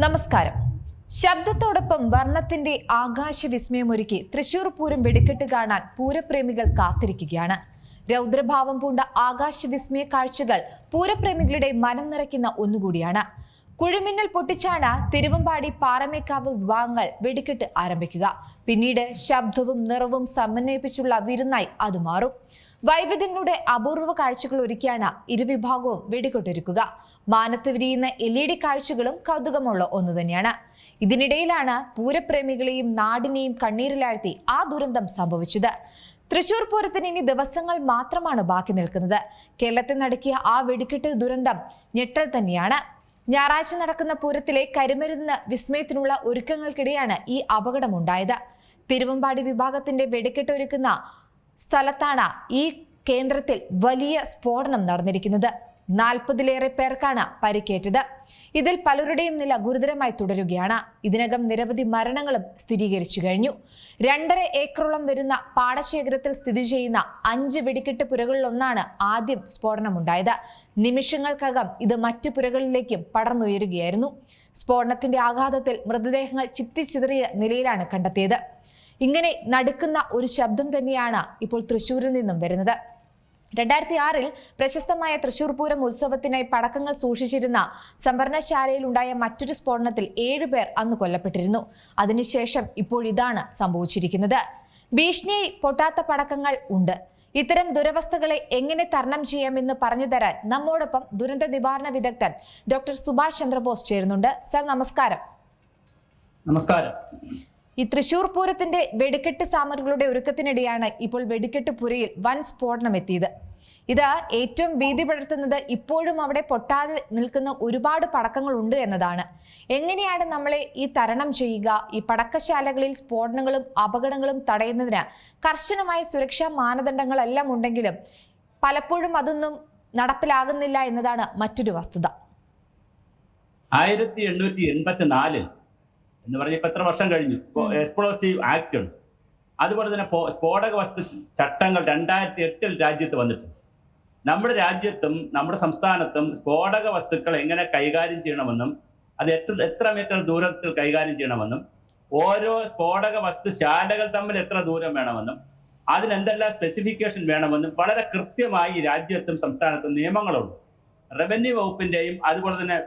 നമസ്കാരം. ശബ്ദത്തോടൊപ്പം വർണ്ണത്തിന്റെ ആകാശവിസ്മയമൊരുക്കി തൃശൂർ പൂരം വെടിക്കെട്ട് കാണാൻ പൂരപ്രേമികൾ കാത്തിരിക്കുകയാണ്. രൗദ്രഭാവം പൂണ്ട ആകാശവിസ്മയ കാഴ്ചകൾ പൂരപ്രേമികളുടെ മനം നിറയ്ക്കുന്ന ഒന്നുകൂടിയാണ്. കുഴിമിന്നൽ പൊട്ടിച്ചാണ് തിരുവമ്പാടി പാറമേക്കാവ് വിഭാഗങ്ങൾ വെടിക്കെട്ട് ആരംഭിക്കുക. പിന്നീട് ശബ്ദവും നിറവും സമന്വയിപ്പിച്ചുള്ള വിരുന്നായി അത് മാറും. വൈവിധ്യങ്ങളുടെ അപൂർവ കാഴ്ചകൾ ഒരുക്കിയാണ് ഇരുവിഭാഗവും വെടിക്കെട്ടൊരുക്കുക. മാനത്ത് വിരിയുന്ന LED കാഴ്ചകളും കൗതുകമുള്ള ഒന്നു തന്നെയാണ്. ഇതിനിടയിലാണ് പൂരപ്രേമികളെയും നാടിനെയും കണ്ണീരിലാഴ്ത്തി ആ ദുരന്തം സംഭവിച്ചത്. തൃശൂർ പൂരത്തിന് ഇനി ദിവസങ്ങൾ മാത്രമാണ് ബാക്കി നിൽക്കുന്നത്. കേരളത്തിൽ നടക്കിയ ആ വെടിക്കെട്ട് ദുരന്തം ഞെട്ടൽ തന്നെയാണ്. ഞായറാഴ്ച നടക്കുന്ന പൂരത്തിലെ കരിമരുന്ന് വിസ്മയത്തിനുള്ള ഒരുക്കങ്ങൾക്കിടെയാണ് ഈ അപകടമുണ്ടായത്. തിരുവമ്പാടി വിഭാഗത്തിന്റെ വെടിക്കെട്ട് ഒരുക്കുന്ന സ്ഥലത്താണ് ഈ കേന്ദ്രത്തിൽ വലിയ സ്ഫോടനം നടന്നിരിക്കുന്നത്. 40-ലേറെ പേർക്കാണ് പരിക്കേറ്റത്. ഇതിൽ പലരുടെയും നില ഗുരുതരമായി തുടരുകയാണ്. ഇതിനകം നിരവധി മരണങ്ങളും സ്ഥിരീകരിച്ചു കഴിഞ്ഞു. 2.5 ഏക്കറോളം വരുന്ന പാടശേഖരത്തിൽ സ്ഥിതി ചെയ്യുന്ന 5 വെടിക്കെട്ട് പുരകളിലൊന്നാണ് ആദ്യം സ്ഫോടനമുണ്ടായത്. നിമിഷങ്ങൾക്കകം ഇത് മറ്റു പുരകളിലേക്കും പടർന്നുയരുകയായിരുന്നു. സ്ഫോടനത്തിന്റെ ആഘാതത്തിൽ മൃതദേഹങ്ങൾ ചിത്തിച്ചിതറിയ നിലയിലാണ് കണ്ടെത്തിയത്. ഇങ്ങനെ നടുക്കുന്ന ഒരു ശബ്ദം തന്നെയാണ് ഇപ്പോൾ തൃശ്ശൂരിൽ നിന്നും വരുന്നത്. 2006-ൽ പ്രശസ്തമായ തൃശൂർ പൂരം ഉത്സവത്തിനായി പടക്കങ്ങൾ സൂക്ഷിച്ചിരുന്ന സംഭരണശാലയിൽ ഉണ്ടായ മറ്റൊരു സ്ഫോടനത്തിൽ 7 പേർ അന്ന് കൊല്ലപ്പെട്ടിരുന്നു. അതിനുശേഷം ഇപ്പോഴിതാണ് സംഭവിച്ചിരിക്കുന്നത്. ഭീഷണിയായി പൊട്ടാത്ത പടക്കങ്ങൾ ഉണ്ട്. ഇത്തരം ദുരവസ്ഥകളെ എങ്ങനെ തരണം ചെയ്യാമെന്ന് പറഞ്ഞു തരാൻ നമ്മോടൊപ്പം ദുരന്ത നിവാരണ വിദഗ്ധൻ ഡോക്ടർ സുഭാഷ് ചന്ദ്രബോസ് ചേരുന്നുണ്ട്. സർ, നമസ്കാരം. നമസ്കാരം. ഈ തൃശൂർ പൂരത്തിന്റെ വെടിക്കെട്ട് സാമഗ്രികളുടെ ഒരുക്കത്തിനിടെയാണ് ഇപ്പോൾ വെടിക്കെട്ട് പുരയിൽ വൻ സ്ഫോടനം എത്തിയത്. ഇത് ഏറ്റവും ഭീതി പടർത്തുന്നത് ഇപ്പോഴും അവിടെ പൊട്ടാതെ നിൽക്കുന്ന ഒരുപാട് പടക്കങ്ങൾ ഉണ്ട് എന്നതാണ്. എങ്ങനെയാണ് നമ്മളെ ഈ തരണം ചെയ്യുക? ഈ പടക്കശാലകളിൽ സ്ഫോടനങ്ങളും അപകടങ്ങളും തടയുന്നതിന് കർശനമായ സുരക്ഷാ മാനദണ്ഡങ്ങളെല്ലാം ഉണ്ടെങ്കിലും പലപ്പോഴും അതൊന്നും നടപ്പിലാകുന്നില്ല എന്നതാണ് മറ്റൊരു വസ്തുത. 1884 എന്ന് പറഞ്ഞ ഇപ്പൊ എത്ര വർഷം കഴിഞ്ഞു. എക്സ്പ്ലോസീവ് ആക്ട് ഉണ്ട്. അതുപോലെ തന്നെ സ്ഫോടക വസ്തു ചട്ടങ്ങൾ 2008-ൽ രാജ്യത്ത് വന്നിട്ടുണ്ട്. നമ്മുടെ രാജ്യത്തും നമ്മുടെ സംസ്ഥാനത്തും സ്ഫോടക വസ്തുക്കൾ എങ്ങനെ കൈകാര്യം ചെയ്യണമെന്നും അത് എത്ര മീറ്റർ ദൂരത്തിൽ കൈകാര്യം ചെയ്യണമെന്നും ഓരോ സ്ഫോടക വസ്തുശാലകൾ തമ്മിൽ എത്ര ദൂരം വേണമെന്നും അതിനെന്തെല്ലാം സ്പെസിഫിക്കേഷൻ വേണമെന്നും വളരെ കൃത്യമായി രാജ്യത്തും സംസ്ഥാനത്തും നിയമങ്ങളുണ്ട്. റവന്യൂ വകുപ്പിന്റെയും അതുപോലെ തന്നെ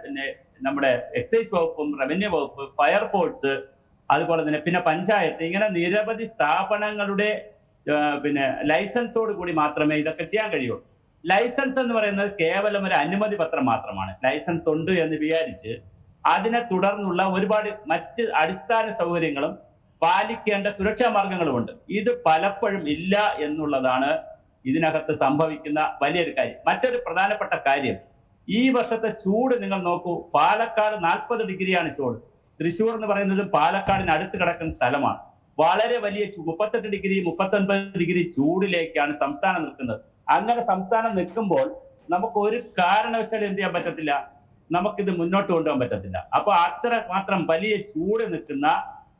നമ്മുടെ എക്സൈസ് വകുപ്പും റവന്യൂ വകുപ്പ്, ഫയർഫോഴ്സ്, അതുപോലെ തന്നെ പിന്നെ പഞ്ചായത്ത്, ഇങ്ങനെ നിരവധി സ്ഥാപനങ്ങളുടെ ലൈസൻസോട് കൂടി മാത്രമേ ഇതൊക്കെ ചെയ്യാൻ കഴിയുള്ളൂ. ലൈസൻസ് എന്ന് പറയുന്നത് കേവലം ഒരു അനുമതി പത്രം മാത്രമാണ്. ലൈസൻസ് ഉണ്ട് എന്ന് വിചാരിച്ച് അതിനെ തുടർന്നുള്ള ഒരുപാട് മറ്റ് അടിസ്ഥാന സൗകര്യങ്ങളും പാലിക്കേണ്ട സുരക്ഷാ മാർഗങ്ങളുമുണ്ട്. ഇത് പലപ്പോഴും ഇല്ല എന്നുള്ളതാണ് ഇതിനകത്ത് സംഭവിക്കുന്ന വലിയൊരു കാര്യം. മറ്റൊരു പ്രധാനപ്പെട്ട കാര്യം, ഈ വർഷത്തെ ചൂട് നിങ്ങൾ നോക്കൂ. പാലക്കാട് 40 ഡിഗ്രിയാണ് ചൂട്. തൃശ്ശൂർ എന്ന് പറയുന്നത് പാലക്കാടിന് അടുത്ത് കിടക്കുന്ന സ്ഥലമാണ്. വളരെ വലിയ 38 ഡിഗ്രി 39 ഡിഗ്രി ചൂടിലേക്കാണ് സംസ്ഥാനം നിൽക്കുന്നത്. അങ്ങനെ സംസ്ഥാനം നിൽക്കുമ്പോൾ നമുക്ക് ഒരു കാരണവശാലും എന്ത് ചെയ്യാൻ പറ്റത്തില്ല, നമുക്കിത് മുന്നോട്ട് കൊണ്ടുപോകാൻ പറ്റത്തില്ല. അപ്പൊ അത്ര മാത്രം വലിയ ചൂട് നിൽക്കുന്ന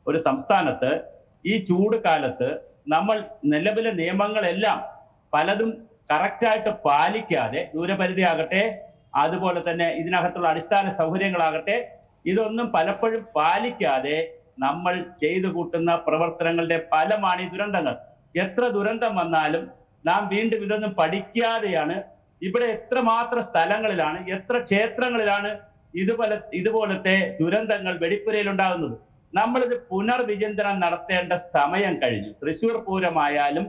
ഒരു സംസ്ഥാനത്ത് ഈ ചൂട് കാലത്ത് നമ്മൾ നിലവിലെ നിയമങ്ങളെല്ലാം പലതും കറക്റ്റായിട്ട് പാലിക്കാതെ, ദൂരപരിധി ആകട്ടെ, അതുപോലെ തന്നെ ഇതിനകത്തുള്ള അടിസ്ഥാന സൗകര്യങ്ങളാകട്ടെ, ഇതൊന്നും പലപ്പോഴും പാലിക്കാതെ നമ്മൾ ചെയ്തു കൂട്ടുന്ന പ്രവർത്തനങ്ങളുടെ ഫലമാണ് ഈ ദുരന്തങ്ങൾ. എത്ര ദുരന്തം വന്നാലും നാം വീണ്ടും ഇതൊന്നും പഠിക്കാതെയാണ്. ഇവിടെ എത്രമാത്രം സ്ഥലങ്ങളിലാണ്, എത്ര ക്ഷേത്രങ്ങളിലാണ് ഇതുപോലത്തെ ദുരന്തങ്ങൾ വെടിപ്പുരയിൽ ഉണ്ടാകുന്നത്. നമ്മളിത് പുനർവിചിന്തനം നടത്തേണ്ട സമയം കഴിഞ്ഞു. തൃശ്ശൂർ പൂരമായാലും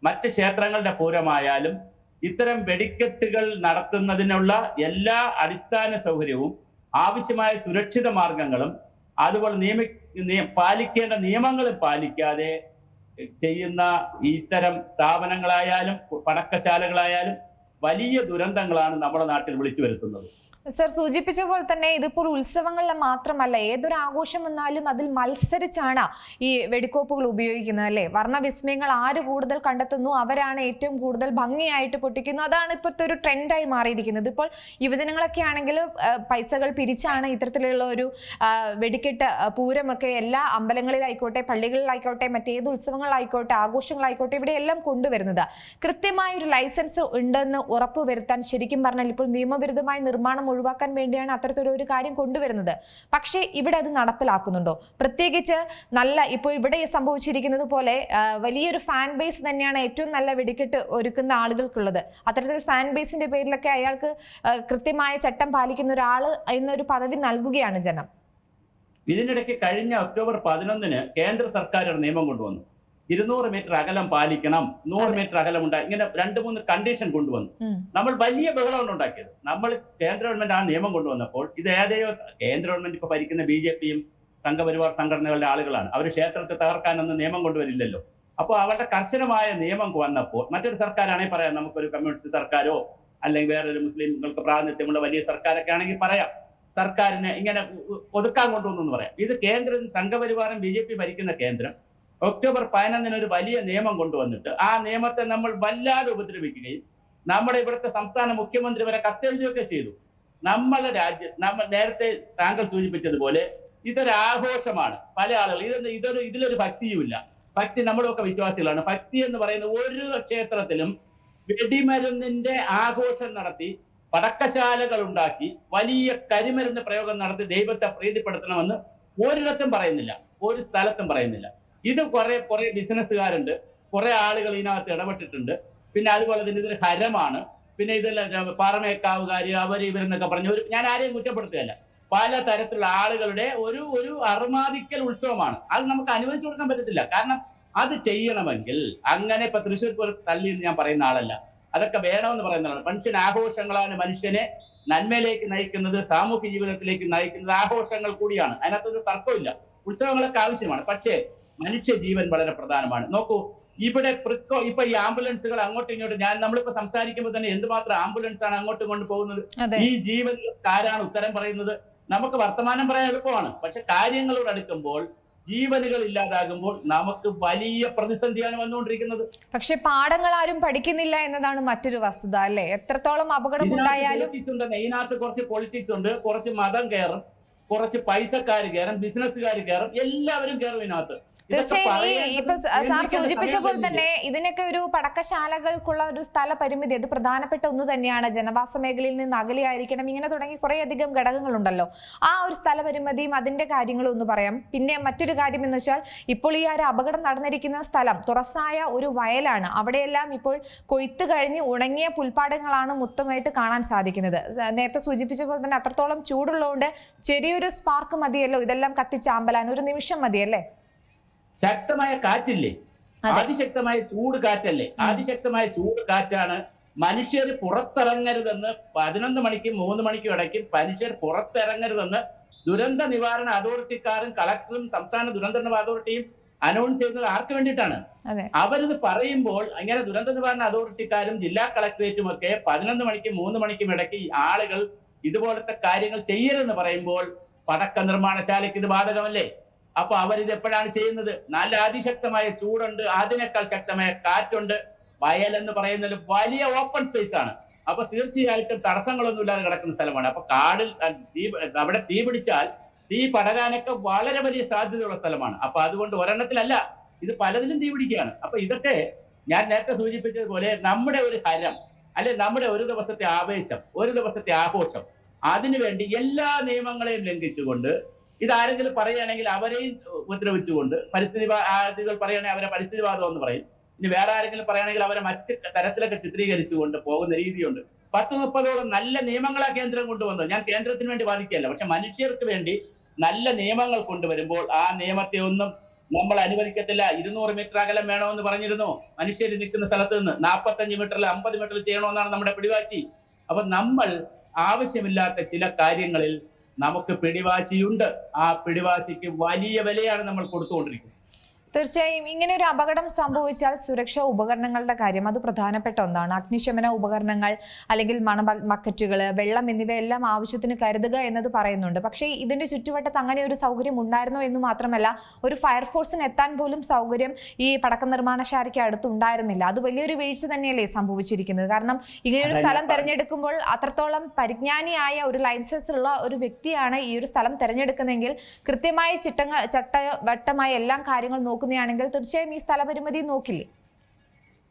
മറ്റ് ക്ഷേത്രങ്ങളുടെ പൂരമായാലും ഇത്തരം വെടിക്കെട്ടുകൾ നടത്തുന്നതിനുള്ള എല്ലാ അടിസ്ഥാന സൗകര്യവും ആവശ്യമായ സുരക്ഷിത മാർഗങ്ങളും അതുപോലെ പാലിക്കേണ്ട നിയമങ്ങളും പാലിക്കാതെ ചെയ്യുന്ന ഇത്തരം സ്ഥാപനങ്ങളായാലും പടക്കശാലകളായാലും വലിയ ദുരന്തങ്ങളാണ് നമ്മുടെ നാട്ടിൽ വിളിച്ചു വരുത്തുന്നത്. സർ സൂചിപ്പിച്ച പോലെ തന്നെ ഇതിപ്പോൾ ഉത്സവങ്ങളിൽ മാത്രമല്ല, ഏതൊരു ആഘോഷം വന്നാലും അതിൽ മത്സരിച്ചാണ് ഈ വെടിക്കോപ്പുകൾ ഉപയോഗിക്കുന്നത്, അല്ലേ? വർണ്ണവിസ്മയങ്ങൾ ആര് കൂടുതൽ കണ്ടെത്തുന്നു അവരാണ് ഏറ്റവും കൂടുതൽ ഭംഗിയായിട്ട് പൊട്ടിക്കുന്നു. അതാണ് ഇപ്പോഴത്തെ ഒരു ട്രെൻഡായി മാറിയിരിക്കുന്നത്. ഇപ്പോൾ യുവജനങ്ങളൊക്കെ ആണെങ്കിൽ പൈസകൾ പിരിച്ചാണ് ഇത്തരത്തിലുള്ള ഒരു വെടിക്കെട്ട് പൂരമൊക്കെ എല്ലാ അമ്പലങ്ങളിലായിക്കോട്ടെ, പള്ളികളിലായിക്കോട്ടെ, മറ്റേത് ഉത്സവങ്ങളായിക്കോട്ടെ, ആഘോഷങ്ങളായിക്കോട്ടെ, ഇവിടെയെല്ലാം കൊണ്ടുവരുന്നത്. കൃത്യമായ ഒരു ലൈസൻസ് ഉണ്ടെന്ന് ഉറപ്പുവരുത്താൻ ശരിക്കും പറഞ്ഞാൽ ഇപ്പോൾ നിയമവിരുദ്ധമായ നിർമ്മാണം ഒഴിവാക്കാൻ വേണ്ടിയാണ് അത്തരത്തിലൊരു കാര്യം കൊണ്ടുവരുന്നത്. പക്ഷേ ഇവിടെ അത് നടപ്പിലാക്കുന്നുണ്ടോ? പ്രത്യേകിച്ച് ഇപ്പോൾ ഇവിടെ സംഭവിച്ചിരിക്കുന്നത് പോലെ വലിയൊരു ഫാൻ ബേസ് തന്നെയാണ് ഏറ്റവും നല്ല വെടിക്കെട്ട് ഒരുക്കുന്ന ആളുകൾക്കുള്ളത്. അത്തരത്തിൽ ഫാൻ ബേസിന്റെ പേരിലൊക്കെ അയാൾക്ക് കൃത്യമായ ചട്ടം പാലിക്കുന്ന ഒരാൾ എന്നൊരു പദവി നൽകുകയാണ് ജനം. ഇതിനിടയ്ക്ക് കഴിഞ്ഞ ഒക്ടോബർ 11 കേന്ദ്ര സർക്കാർ ഒരു നിയമം കൊണ്ടുവന്നു. 200 മീറ്റർ അകലം പാലിക്കണം, 100 മീറ്റർ അകലം ഉണ്ടായി, ഇങ്ങനെ 2-3 കണ്ടീഷൻ കൊണ്ടുവന്നു. നമ്മൾ വലിയ ബഹളമാണ് ഉണ്ടാക്കിയത്. നമ്മൾ കേന്ദ്ര ഗവൺമെന്റ് ആ നിയമം കൊണ്ടുവന്നപ്പോൾ ഇത് ഏതെയോ കേന്ദ്ര ഗവൺമെന്റ് ഇപ്പൊ ഭരിക്കുന്ന BJPയും സംഘപരിവാർ സംഘടനകളുടെ ആളുകളാണ്. അവർ ക്ഷേത്രത്തെ തകർക്കാനൊന്നും നിയമം കൊണ്ടുവരില്ലല്ലോ. അപ്പോൾ അവരുടെ കർശനമായ നിയമം വന്നപ്പോൾ മറ്റൊരു സർക്കാരാണെങ്കിൽ പറയാം, നമുക്കൊരു കമ്മ്യൂണിസ്റ്റ് സർക്കാരോ അല്ലെങ്കിൽ വേറൊരു മുസ്ലിംകൾക്ക് പ്രാതിനിധ്യമുള്ള വലിയ സർക്കാരൊക്കെ ആണെങ്കിൽ പറയാം, സർക്കാരിനെ ഇങ്ങനെ ഒതുക്കാൻ കൊണ്ടുവന്നു പറയാം. ഇത് കേന്ദ്രം സംഘപരിവാരം BJP ഭരിക്കുന്ന കേന്ദ്രം ഒക്ടോബർ 11 ഒരു വലിയ നിയമം കൊണ്ടുവന്നിട്ട് ആ നിയമത്തെ നമ്മൾ വല്ലാതെ ഉപദ്രവിക്കുകയും നമ്മുടെ ഇവിടുത്തെ സംസ്ഥാന മുഖ്യമന്ത്രി വരെ കത്തെഴുതുകയൊക്കെ ചെയ്തു. നമ്മളെ നമ്മൾ നേരത്തെ താങ്കൾ സൂചിപ്പിച്ചതുപോലെ ഇതൊരു ആഘോഷമാണ്. പല ആളുകൾ ഇതിലൊരു ഭക്തിയുമില്ല. ഭക്തി, നമ്മളൊക്കെ വിശ്വാസികളാണ്. ഭക്തി എന്ന് പറയുന്ന ഒരു ക്ഷേത്രത്തിലും വെടിമരുന്നിന്റെ ആഘോഷം നടത്തി പടക്കശാലകൾ ഉണ്ടാക്കി വലിയ കരിമരുന്ന് പ്രയോഗം നടത്തി ദൈവത്തെ പ്രീതിപ്പെടുത്തണമെന്ന് ഒരിടത്തും പറയുന്നില്ല, ഒരു സ്ഥലത്തും പറയുന്നില്ല. ഇത് കുറെ ബിസിനസ്സുകാരുണ്ട്, കുറെ ആളുകൾ ഇതിനകത്ത് ഇടപെട്ടിട്ടുണ്ട്. പിന്നെ അതുപോലെ തന്നെ ഇതൊരു ഹരമാണ്. പിന്നെ ഇതെല്ലാം പാറമേക്കാവുകാര് ഇവരെന്നൊക്കെ പറഞ്ഞു, ഞാൻ ആരെയും കുറ്റപ്പെടുത്തുകയല്ല, പല തരത്തിലുള്ള ആളുകളുടെ ഒരു അറുമാദിക്കൽ ഉത്സവമാണ്. അത് നമുക്ക് അനുവദിച്ചു കൊടുക്കാൻ പറ്റത്തില്ല. കാരണം അത് ചെയ്യണമെങ്കിൽ അങ്ങനെ ഇപ്പൊ തൃശ്ശൂർ പൂരം തള്ളി എന്ന് ഞാൻ പറയുന്ന ആളല്ല, അതൊക്കെ വേണമെന്ന് പറയുന്ന ആളാണ്. മനുഷ്യൻ ആഘോഷങ്ങളാണ് മനുഷ്യനെ നന്മയിലേക്ക് നയിക്കുന്നത്, സാമൂഹ്യ ജീവിതത്തിലേക്ക് നയിക്കുന്നത് ആഘോഷങ്ങൾ കൂടിയാണ്. അതിനകത്തൊരു തർക്കമില്ല. ഉത്സവങ്ങളൊക്കെ ആവശ്യമാണ്. പക്ഷേ മനുഷ്യ ജീവൻ വളരെ പ്രധാനമാണ്. നോക്കൂ, ഇവിടെ ഇപ്പൊ ഈ ആംബുലൻസുകൾ അങ്ങോട്ടും ഇങ്ങോട്ടും നമ്മളിപ്പോ സംസാരിക്കുമ്പോൾ തന്നെ എന്തുമാത്രം ആംബുലൻസ് ആണ് അങ്ങോട്ടും കൊണ്ട് പോകുന്നത്. ഈ ജീവനുകൾക്ക് ആരാണ് ഉത്തരം പറയുന്നത്? നമുക്ക് വർത്തമാനം പറയാൻ എളുപ്പമാണ്, പക്ഷെ കാര്യങ്ങളോട് അടുക്കുമ്പോൾ ജീവനുകൾ ഇല്ലാതാകുമ്പോൾ നമുക്ക് വലിയ പ്രതിസന്ധിയാണ് വന്നുകൊണ്ടിരിക്കുന്നത്. പക്ഷെ പാഠങ്ങൾ ആരും പഠിക്കുന്നില്ല എന്നതാണ് മറ്റൊരു വസ്തുത, അല്ലേ? എത്രത്തോളം അപകടം ഉണ്ടായാലും ഇതിനകത്ത് കുറച്ച് പൊളിറ്റിക്സ് ഉണ്ട്, കുറച്ച് മതം കയറും, കുറച്ച് പൈസക്കാർ കയറും, ബിസിനസ്സുകാർ കയറും, എല്ലാവരും കയറും ഇതിനകത്ത്. തീർച്ചയായും ഇപ്പൊ സാർ സൂചിപ്പിച്ച പോലെ തന്നെ ഇതിനൊക്കെ ഒരു പടക്കശാലകൾക്കുള്ള ഒരു സ്ഥല പരിമിതി അത് പ്രധാനപ്പെട്ട ഒന്ന് തന്നെയാണ്. ജനവാസ മേഖലയിൽ നിന്ന് അകലെയായിരിക്കണം, ഇങ്ങനെ തുടങ്ങി കുറേയധികം ഘടകങ്ങളുണ്ടല്ലോ. ആ ഒരു സ്ഥല പരിമിതിയും അതിന്റെ കാര്യങ്ങളും ഒന്ന് പറയാം. പിന്നെ മറ്റൊരു കാര്യം എന്ന് വെച്ചാൽ ഇപ്പോൾ ഈ ഒരു അപകടം നടന്നിരിക്കുന്ന സ്ഥലം തുറസായ ഒരു വയലാണ്. അവിടെയെല്ലാം ഇപ്പോൾ കൊയ്ത്ത് കഴിഞ്ഞ് ഉണങ്ങിയ പുൽപ്പാടങ്ങളാണ് മൊത്തമായിട്ട് കാണാൻ സാധിക്കുന്നത്. നേരത്തെ സൂചിപ്പിച്ച പോലെ തന്നെ അത്രത്തോളം ചൂടുള്ളതുകൊണ്ട് ചെറിയൊരു സ്പാർക്ക് മതിയല്ലോ ഇതെല്ലാം കത്തിച്ചാമ്പലാൻ, ഒരു നിമിഷം മതിയല്ലേ? ശക്തമായ കാറ്റില്ലേ, അതിശക്തമായ ചൂട് കാറ്റല്ലേ, അതിശക്തമായ ചൂട് കാറ്റാണ്. മനുഷ്യർ പുറത്തിറങ്ങരുതെന്ന് 11 മണിക്കും 3 മണിക്കും ഇടയ്ക്ക് മനുഷ്യർ പുറത്തിറങ്ങരുതെന്ന് ദുരന്ത നിവാരണ അതോറിറ്റിക്കാരും കളക്ടറും സംസ്ഥാന ദുരന്ത നിവാരണ അതോറിറ്റിയും അനൗൺസ് ചെയ്യുന്നത് ആർക്ക് വേണ്ടിയിട്ടാണ്? അവരിത് പറയുമ്പോൾ ഇങ്ങനെ ദുരന്ത നിവാരണ അതോറിറ്റിക്കാരും ജില്ലാ കളക്ടറേറ്റും ഒക്കെ 11 മണിക്കും 3 മണിക്കും ഇടയ്ക്ക് ആളുകൾ ഇതുപോലത്തെ കാര്യങ്ങൾ ചെയ്യരുതെന്ന് പറയുമ്പോൾ പടക്ക നിർമ്മാണശാലയ്ക്ക് ഇത് ബാധകമല്ലേ? അപ്പൊ അവരിത് എപ്പോഴാണ് ചെയ്യുന്നത്? നല്ല അതിശക്തമായ ചൂടുണ്ട്, അതിനേക്കാൾ ശക്തമായ കാറ്റുണ്ട്. വയൽ എന്ന് പറയുന്നത് വലിയ ഓപ്പൺ സ്പേസ് ആണ്. അപ്പൊ തീർച്ചയായിട്ടും തടസ്സങ്ങളൊന്നും ഇല്ലാതെ കിടക്കുന്ന സ്ഥലമാണ്. അപ്പൊ കാടിൽ അവിടെ തീ പിടിച്ചാൽ തീ പടരാനൊക്കെ വളരെ വലിയ സാധ്യതയുള്ള സ്ഥലമാണ്. അപ്പൊ അതുകൊണ്ട് ഒരെണ്ണത്തിലല്ല, ഇത് പലതിലും തീ പിടിക്കുകയാണ്. അപ്പൊ ഇതൊക്കെ ഞാൻ നേരത്തെ സൂചിപ്പിച്ചതുപോലെ നമ്മുടെ ഒരു ഹരം, അല്ലെ നമ്മുടെ ഒരു ദിവസത്തെ ആവേശം, ഒരു ദിവസത്തെ ആഘോഷം, അതിനുവേണ്ടി എല്ലാ നിയമങ്ങളെയും ലംഘിച്ചുകൊണ്ട് ഇതാരെങ്കിലും പറയുകയാണെങ്കിൽ അവരെയും ഉപദ്രവിച്ചുകൊണ്ട്, പരിസ്ഥിതിവാദികൾ പറയുകയാണെങ്കിൽ അവരെ പരിസ്ഥിതിവാദം എന്ന് പറയും, ഇനി വേറെ ആരെങ്കിലും പറയുകയാണെങ്കിൽ അവരെ മറ്റ് തരത്തിലൊക്കെ ചിത്രീകരിച്ചുകൊണ്ട് പോകുന്ന രീതിയുണ്ട്. 10-30ഓളം നല്ല നിയമങ്ങളാ കേന്ദ്രം കൊണ്ടുവന്നത്. ഞാൻ കേന്ദ്രത്തിന് വേണ്ടി വാദിക്കുകയല്ല, പക്ഷെ മനുഷ്യർക്ക് വേണ്ടി നല്ല നിയമങ്ങൾ കൊണ്ടുവരുമ്പോൾ ആ നിയമത്തെ ഒന്നും നമ്മൾ അനുവദിക്കത്തില്ല. 200 മീറ്റർ അകലം വേണമെന്ന് പറഞ്ഞിരുന്നു മനുഷ്യർ നിൽക്കുന്ന സ്ഥലത്ത് നിന്ന്, 45 മീറ്ററിൽ 50 മീറ്ററിൽ ചെയ്യണമെന്നാണ് നമ്മുടെ പിടിവാശി. അപ്പൊ നമ്മൾ ആവശ്യമില്ലാത്ത ചില കാര്യങ്ങളിൽ നമുക്ക് പിടിവാശിയുണ്ട്. ആ പിടിവാശിക്ക് വലിയ വിലയാണ് നമ്മൾ കൊടുത്തുകൊണ്ടിരിക്കുന്നത്. തീർച്ചയായും ഇങ്ങനെ ഒരു അപകടം സംഭവിച്ചാൽ സുരക്ഷാ ഉപകരണങ്ങളുടെ കാര്യം അത് പ്രധാനപ്പെട്ട ഒന്നാണ്. അഗ്നിശമന ഉപകരണങ്ങൾ അല്ലെങ്കിൽ ബക്കറ്റുകൾ, വെള്ളം എന്നിവയെല്ലാം ആവശ്യത്തിന് കരുതുക എന്നത് പറയുന്നുണ്ട്. പക്ഷേ ഇതിന്റെ ചുറ്റുവട്ടത്ത് അങ്ങനെ ഒരു സൗകര്യം ഉണ്ടായിരുന്നോ എന്ന് മാത്രമല്ല, ഒരു ഫയർഫോഴ്സിന് എത്താൻ പോലും സൗകര്യം ഈ പടക്ക നിർമ്മാണശാലയ്ക്ക് അടുത്തുണ്ടായിരുന്നില്ല. അത് വലിയൊരു വീഴ്ച തന്നെയല്ലേ സംഭവിച്ചിരിക്കുന്നത്? കാരണം ഇങ്ങനെയൊരു സ്ഥലം തെരഞ്ഞെടുക്കുമ്പോൾ അത്രത്തോളം പരിജ്ഞാനിയായ ഒരു ലൈസൻസ് ഉള്ള ഒരു വ്യക്തിയാണ് ഈ ഒരു സ്ഥലം തെരഞ്ഞെടുക്കുന്നതെങ്കിൽ കൃത്യമായ ചട്ടവട്ടമായ എല്ലാ കാര്യങ്ങൾ നോക്കുകയാണെങ്കിൽ തീർച്ചയായും ഈ സ്ഥലപരിമിതി നോക്കില്ലേ?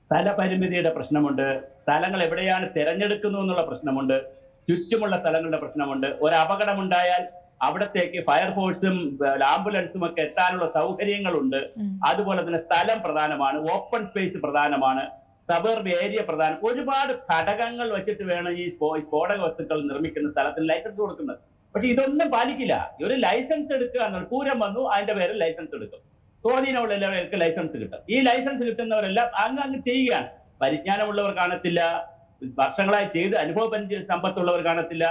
സ്ഥലപരിമിതിയുടെ പ്രശ്നമുണ്ട്, സ്ഥലങ്ങൾ എവിടെയാണ് തിരഞ്ഞെടുക്കുന്നു എന്നുള്ള പ്രശ്നമുണ്ട്, ചുറ്റുമുള്ള സ്ഥലങ്ങളുടെ പ്രശ്നമുണ്ട്. ഒരു അപകടമുണ്ടായാൽ അവിടത്തേക്ക് ഫയർഫോഴ്സും ആംബുലൻസും ഒക്കെ എത്താനുള്ള സൗകര്യങ്ങളുണ്ട്. അതുപോലെ തന്നെ സ്ഥലം പ്രധാനമാണ്, ഓപ്പൺ സ്പേസ് പ്രധാനമാണ്, സബർബ് ഏരിയ പ്രധാനം. ഒരുപാട് ഘടകങ്ങൾ വെച്ചിട്ട് വേണം ഈ സ്ഫോടക വസ്തുക്കൾ നിർമ്മിക്കുന്ന സ്ഥലത്തിന് ലൈസൻസ് കൊടുക്കുന്നത്. പക്ഷെ ഇതൊന്നും പാലിക്കില്ല. ഒരു ലൈസൻസ് എടുക്കുക എന്നുള്ള പൂരം വന്നു, അതിന്റെ പേരിൽ ലൈസൻസ് എടുക്കും. സ്വാധീനമുള്ള എല്ലാവർക്ക് ലൈസൻസ് കിട്ടും. ഈ ലൈസൻസ് കിട്ടുന്നവരെല്ലാം അങ്ങ് ചെയ്യുകയാണ്. പരിജ്ഞാനമുള്ളവർ കാണത്തില്ല, വർഷങ്ങളായി ചെയ്ത് അനുഭവ സമ്പത്തുള്ളവർ കാണത്തില്ല,